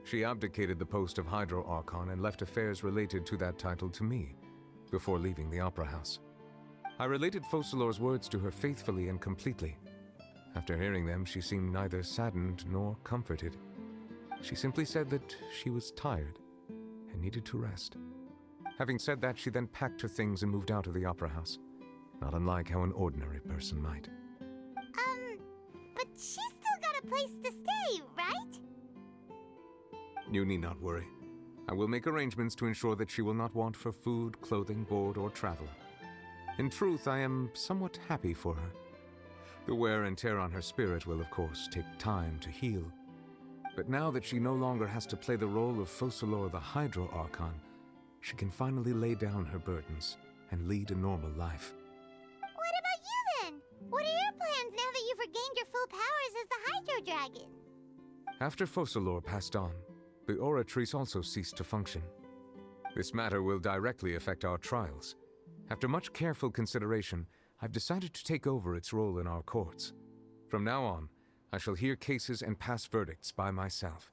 She abdicated the post of Hydro Archon and left affairs related to that title to me, before leaving the Opera House. I related Focalor's words to her faithfully and completely. After hearing them, she seemed neither saddened nor comforted. She simply said that she was tired and needed to rest. Having said that, she then packed her things and moved out of the Opera House, not unlike how an ordinary person might. But she's still got a place to stay, right? You need not worry. I will make arrangements to ensure that she will not want for food, clothing, board, or travel. In truth, I am somewhat happy for her. The wear and tear on her spirit will, of course, take time to heal. But now that she no longer has to play the role of Focalor the Hydro Archon, she can finally lay down her burdens and lead a normal life. What about you then? What are your plans now that you've regained your full powers as the Hydro Dragon? After Focalor passed on, the Oratrice also ceased to function. This matter will directly affect our trials. After much careful consideration, I've decided to take over its role in our courts. From now on, I shall hear cases and pass verdicts by myself.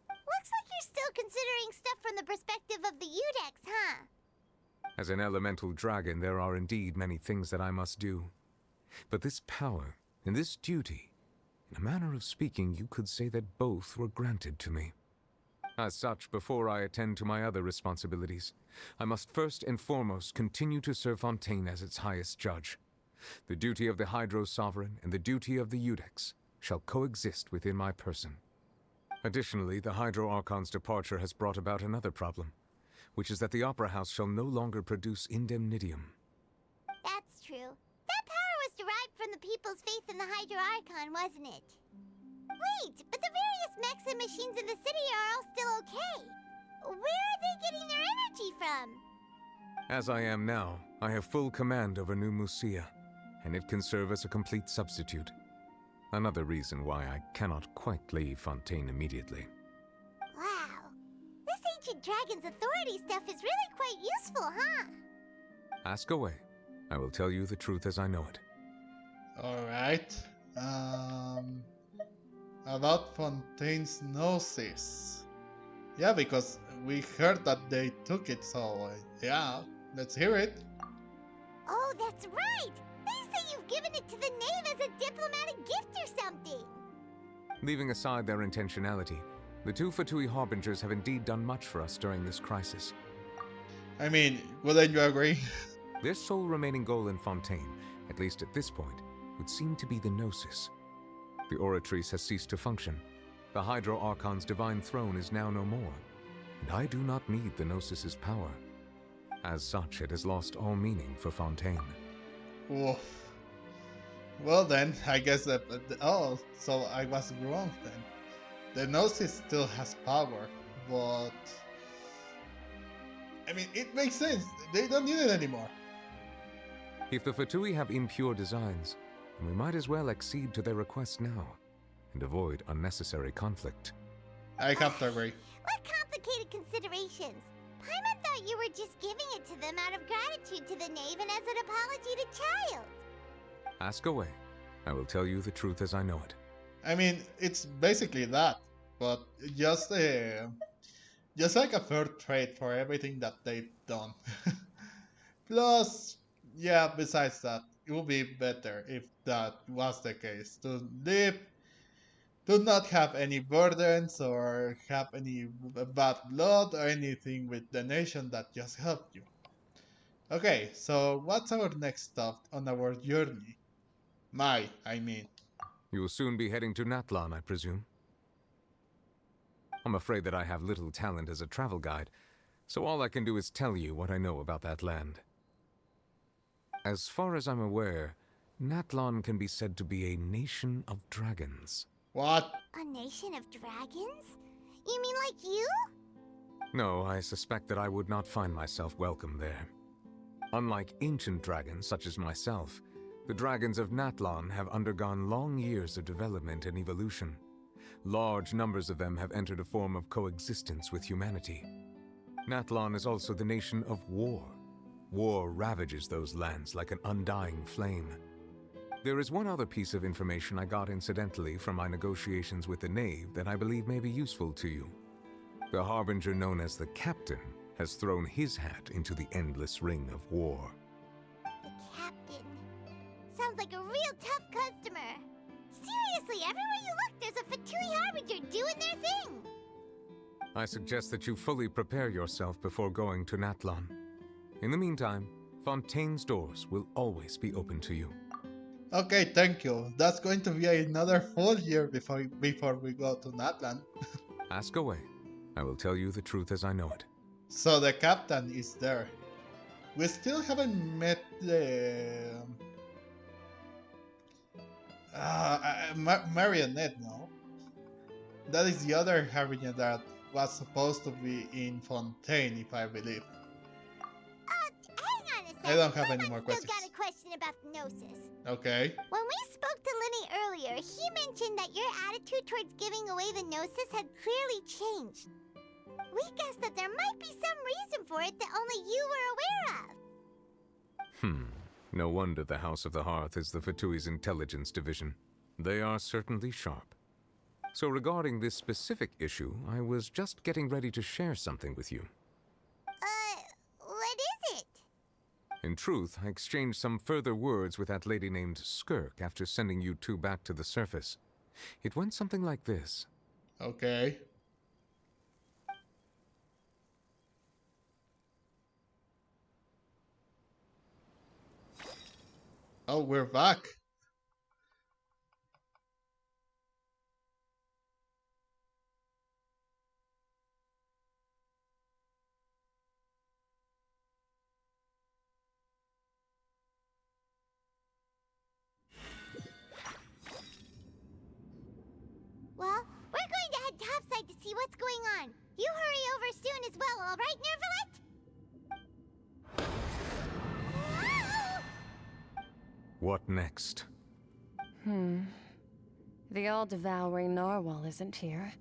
Looks like you're still considering stuff from the perspective of the Udex, huh? As an elemental dragon, there are indeed many things that I must do. But this power and this duty, in a manner of speaking, you could say that both were granted to me. As such, before I attend to my other responsibilities, I must first and foremost continue to serve Fontaine as its highest judge. The duty of the Hydro Sovereign and the duty of the Udex shall coexist within my person. Additionally, the Hydro Archon's departure has brought about another problem, which is that the Opera House shall no longer produce indemnitium. That's true. That power was derived from the people's faith in the Hydro Archon, wasn't it? Wait, but the various mechs and machines in the city are all still okay. Where are they getting their energy from? As I am now, I have full command over New Musia, and it can serve as a complete substitute. Another reason why I cannot quite leave Fontaine immediately. Wow. This ancient dragon's authority stuff is really quite useful, huh? Ask away. I will tell you the truth as I know it. Alright. About Fontaine's Gnosis. Yeah, because we heard that they took it, so yeah, let's hear it. Oh, that's right! They say you've given it to the knave as a diplomatic gift or something! Leaving aside their intentionality, the two Fatui Harbingers have indeed done much for us during this crisis. I mean, wouldn't you agree? Their sole remaining goal in Fontaine, at least at this point, would seem to be the Gnosis. The Oratrice has ceased to function. The Hydro Archon's divine throne is now no more, and I do not need the Gnosis's power. As such, it has lost all meaning for Fontaine. Oof. Well then, I guess that... Oh, so I was wrong then. The Gnosis still has power, but... I mean, it makes sense. They don't need it anymore. If the Fatui have impure designs, then we might as well accede to their request now, and avoid unnecessary conflict. I have to agree. What complicated considerations? Paimon thought you were just giving it to them out of gratitude to the knave and as an apology to Child. Ask away. I will tell you the truth as I know it. I mean, it's basically that, but just like a fair trade for everything that they've done. Plus, yeah, besides that, it would be better if that was the case, to live Do not have any burdens or have any bad blood or anything with the nation that just helped you. Okay, so what's our next stop on our journey? I mean. You'll soon be heading to Natlan, I presume. I'm afraid that I have little talent as a travel guide, so all I can do is tell you what I know about that land. As far as I'm aware, Natlan can be said to be a nation of dragons. What? A nation of dragons? You mean like you? No, I suspect that I would not find myself welcome there. Unlike ancient dragons such as myself, the dragons of Natlan have undergone long years of development and evolution. Large numbers of them have entered a form of coexistence with humanity. Natlan is also the nation of war. War ravages those lands like an undying flame. There is one other piece of information I got incidentally from my negotiations with the Knave that I believe may be useful to you. The Harbinger known as the Captain has thrown his hat into the endless ring of war. The Captain. Sounds like a real tough customer. Seriously, everywhere you look, there's a Fatui Harbinger doing their thing. I suggest that you fully prepare yourself before going to Natlan. In the meantime, Fontaine's doors will always be open to you. Okay, thank you. That's going to be another full year before we go to Natlan. Ask away. I will tell you the truth as I know it. So the captain is there. We still haven't met the Marionette, no? That is the other Harbinger that was supposed to be in Fontaine, if I believe. Hang on a second. I don't have any more Still questions. got a question about the Gnosis. Okay. When we spoke to Linny earlier, he mentioned that your attitude towards giving away the Gnosis had clearly changed. We guessed that there might be some reason for it that only you were aware of. No wonder the House of the Hearth is the Fatui's intelligence division. They are certainly sharp. So regarding this specific issue, I was just getting ready to share something with you. What is it? In truth, I exchanged some further words with that lady named Skirk after sending you two back to the surface. It went something like this. Okay. Oh, we're back. Well, we're going to head topside to see what's going on. You hurry over soon as well, all right, Nervalet? What next? The All Devouring Narwhal isn't here,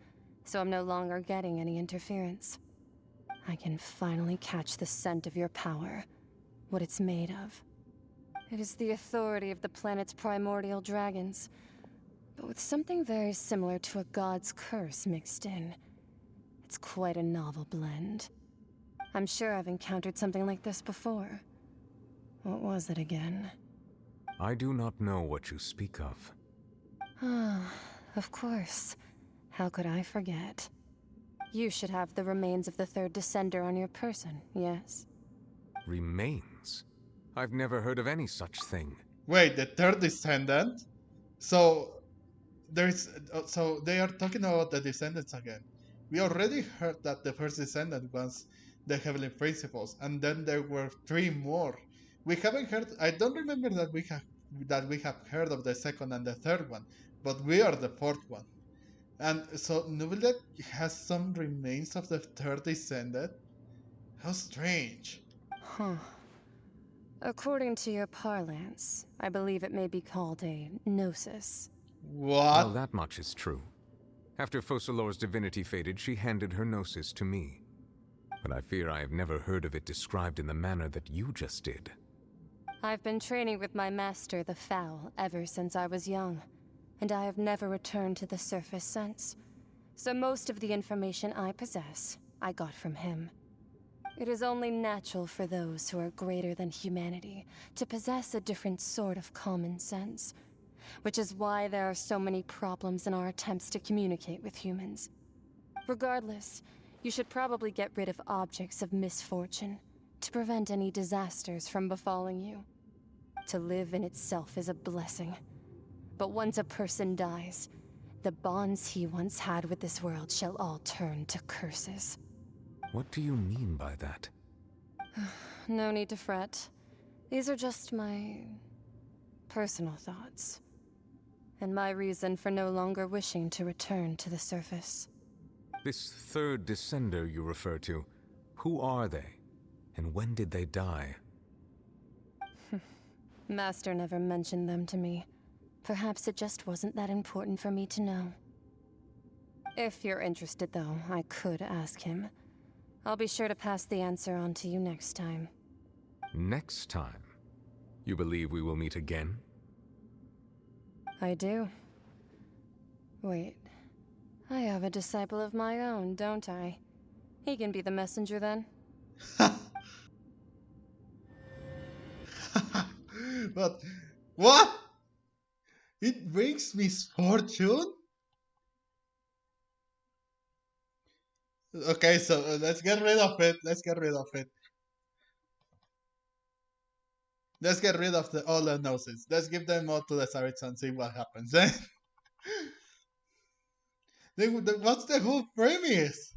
so I'm no longer getting any interference. I can finally catch the scent of your power, what it's made of. It is the authority of the planet's primordial dragons, but with something very similar to a god's curse mixed in. It's quite a novel blend. I'm sure I've encountered something like this before. What was it again? I do not know what you speak of. Of course. How could I forget? You should have the remains of the third descender on your person, yes? Remains? I've never heard of any such thing. Wait, the third descendant? So so they are talking about the descendants again. We already heard that the first descendant was the Heavenly Principles, and then there were three more. We haven't heard. I don't remember that we have heard of the second and the third one, but we are the fourth one. And so Nubilet has some remains of the third descendant. How strange. Huh. According to your parlance, I believe it may be called a gnosis. What? Well, that much is true. After Focalor's divinity faded, she handed her gnosis to me. But I fear I have never heard of it described in the manner that you just did. I've been training with my master, the Foul, ever since I was young, and I have never returned to the surface since. So most of the information I possess, I got from him. It is only natural for those who are greater than humanity to possess a different sort of common sense. which is why there are so many problems in our attempts to communicate with humans. Regardless, you should probably get rid of objects of misfortune to prevent any disasters from befalling you. To live in itself is a blessing. But once a person dies, the bonds he once had with this world shall all turn to curses. What do you mean by that? No need to fret. These are just my personal thoughts, and my reason for no longer wishing to return to the surface. This third descender you refer to, who are they? And when did they die? Master never mentioned them to me. Perhaps it just wasn't that important for me to know. If you're interested, though, I could ask him. I'll be sure to pass the answer on to you next time. Next time? You believe we will meet again? I do. Wait. I have a disciple of my own, don't I? He can be the messenger then. But what? It brings misfortune? Okay, so let's get rid of it. Let's get rid of it. Let's get rid of all the noses. Let's give them all to the Sarits and see what happens. What's the whole premise?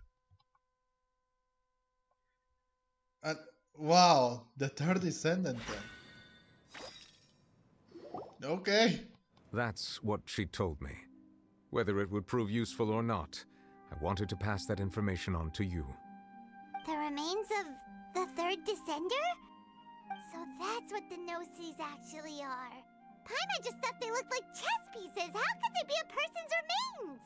And wow, the third descendant then. Okay. That's what she told me. Whether it would prove useful or not, I wanted to pass that information on to you. The remains of the third descender? So that's what the Gnosis actually are. Paimon just thought they looked like chess pieces. How could they be a person's remains?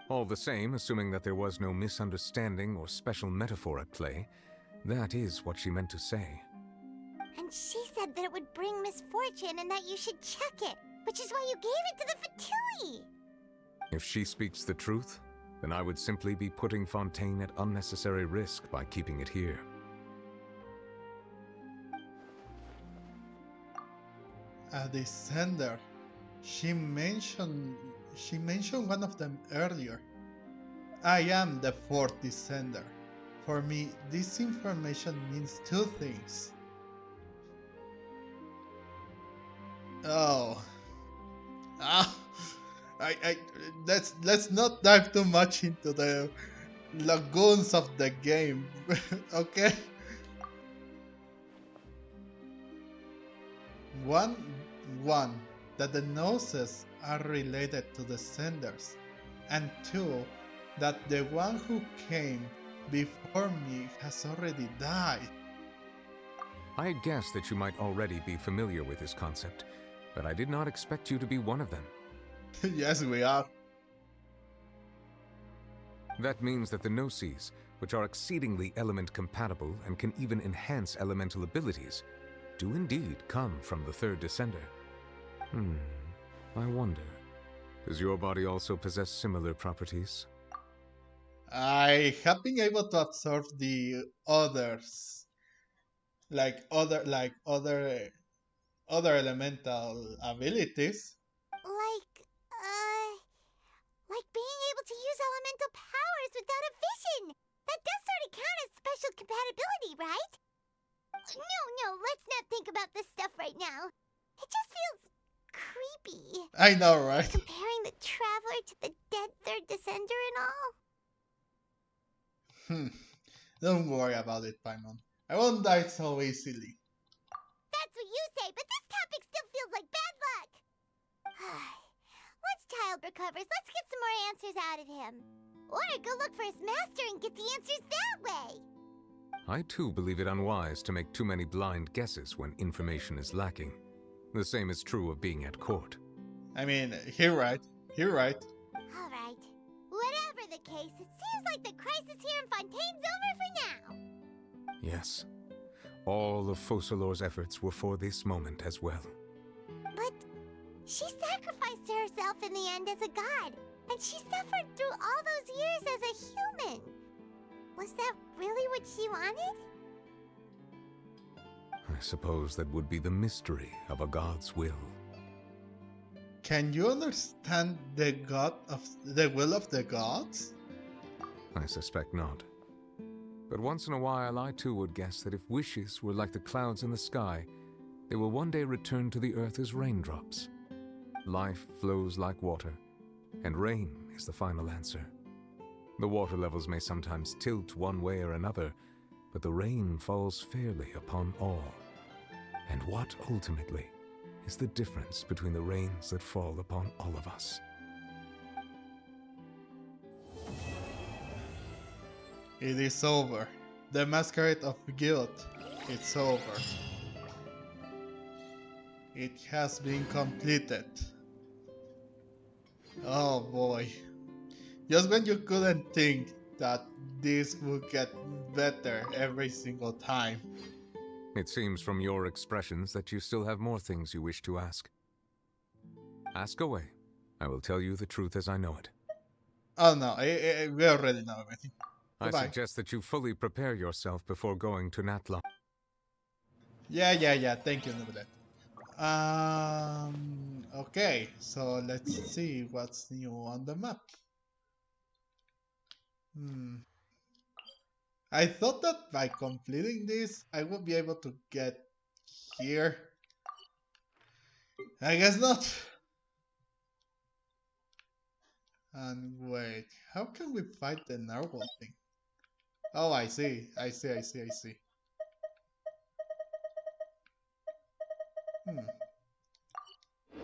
All the same, assuming that there was no misunderstanding or special metaphor at play, that is what she meant to say. And she said that it would bring misfortune and that you should check it, which is why you gave it to the Fatui. If she speaks the truth, then I would simply be putting Fontaine at unnecessary risk by keeping it here. A descender. She mentioned one of them earlier. I am the fourth descender. For me, this information means two things. Oh. Let's not dive too much into the lagoons of the game. Okay? One, that the Gnosis are related to the Senders, and two, that the one who came before me has already died. I guessed that you might already be familiar with this concept, but I did not expect you to be one of them. Yes, we are. That means that the Gnosis, which are exceedingly element compatible and can even enhance elemental abilities, do indeed come from the third descender. I wonder, does your body also possess similar properties? I have been able to absorb the others, other elemental abilities. Like being able to use elemental powers without a vision. That does sort of count as special compatibility, right? No, let's not think about this stuff right now. It just feels creepy. I know, right? Comparing the Traveler to the dead third descender and all. Don't worry about it, Paimon. I won't die so easily. That's what you say, but this topic still feels like bad luck. Once Child recovers, let's get some more answers out of him. Or go look for his master and get the answers that way. I too believe it unwise to make too many blind guesses when information is lacking. The same is true of being at court. I mean, you're right. Alright. Whatever the case, it seems like the crisis here in Fontaine's over for now. Yes. All of Focalor's efforts were for this moment as well. But she sacrificed herself in the end as a god, and she suffered through all those years as a human. Was that really what she wanted? I suppose that would be the mystery of a god's will. Can you understand the will of the gods? I suspect not. But once in a while, I too would guess that if wishes were like the clouds in the sky, they will one day return to the earth as raindrops. Life flows like water, and rain is the final answer. The water levels may sometimes tilt one way or another, but the rain falls fairly upon all. And what, ultimately, is the difference between the rains that fall upon all of us? It is over. The masquerade of guilt, it's over. It has been completed. Oh boy. Just when you couldn't think that this would get better every single time. It seems from your expressions that you still have more things you wish to ask. Ask away. I will tell you the truth as I know it. Oh no, we already know everything. I Goodbye. suggest that you fully prepare yourself before going to Natla. Yeah, thank you, Novelet. Okay, so let's see what's new on the map. I thought that by completing this, I would be able to get here. I guess not. And wait, how can we fight the narwhal thing? Oh, I see.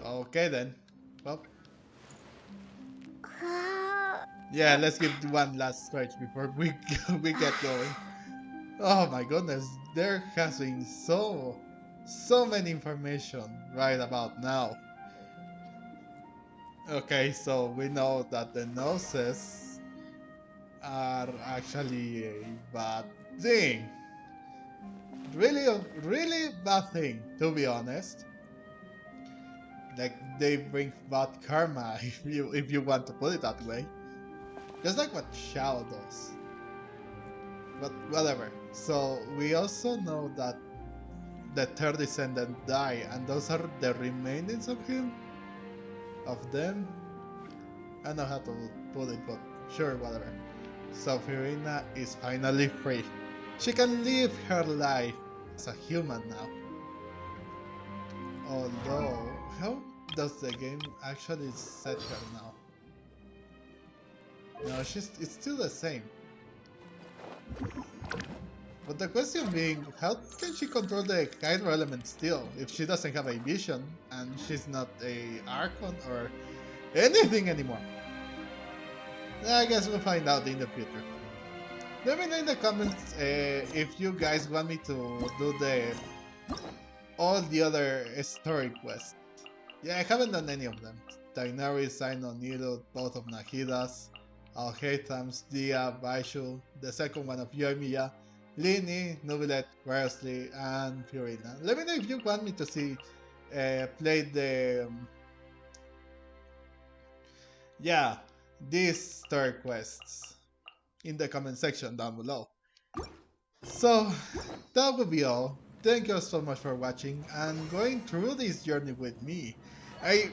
Okay then. Well. Yeah, let's give one last stretch before we get going. Oh my goodness, there has been so many information right about now. Okay, so we know that the noses are actually a bad thing. Really bad thing, to be honest. Like, they bring bad karma, if you want to put it that way. Just like what Shao does. But whatever. So we also know that the third descendant died, and those are the remains of him? Of them? I don't know how to put it, but sure, whatever. So Furina is finally free. She can live her life as a human now. Although, how does the game actually set her now? No, it's still the same. But the question being, how can she control the hydro element still if she doesn't have a vision and she's not a Archon or anything anymore? I guess we'll find out in the future. Let me know in the comments if you guys want me to do all the other story quests. Yeah, I haven't done any of them. Tainari, Sino, Nilo, both of Nahidas, Alhaithams, Dia, Baishu, the second one of Yoimiya, Lini, Nubilet, Wesley, and Furina. Let me know if you want me to see play the these story quests in the comment section down below. So that will be all. Thank you so much for watching and going through this journey with me. I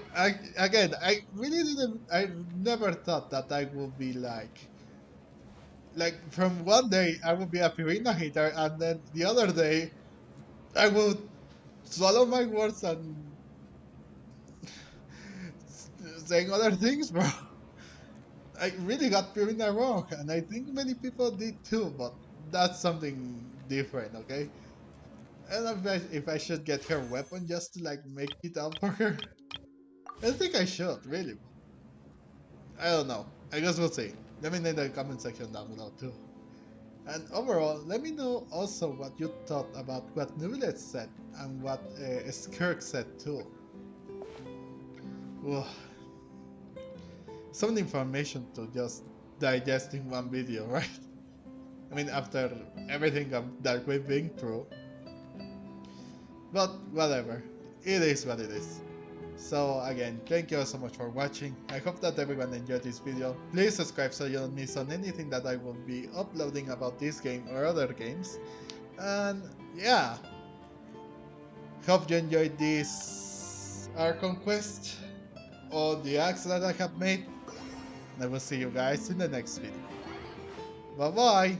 never thought that I would be like from one day I would be a Furina hater, and then the other day I would swallow my words and saying other things, bro. I really got Furina wrong, and I think many people did too, but that's something different, okay? I don't know if I should get her weapon just to like make it up for her. I think I should, really. I don't know. I guess we'll see. Let me know in the comment section down below too. And overall, let me know also what you thought about what Nubilet said and what Skirk said too. Whoa. Some information to just digest in one video, right? I mean, after everything that we've been through. But whatever, it is what it is. So again, thank you all so much for watching. I hope that everyone enjoyed this video. Please subscribe so you don't miss on anything that I will be uploading about this game or other games. And yeah, hope you enjoyed this Archon quest. all the acts that I have made. I will see you guys in the next video. Bye bye!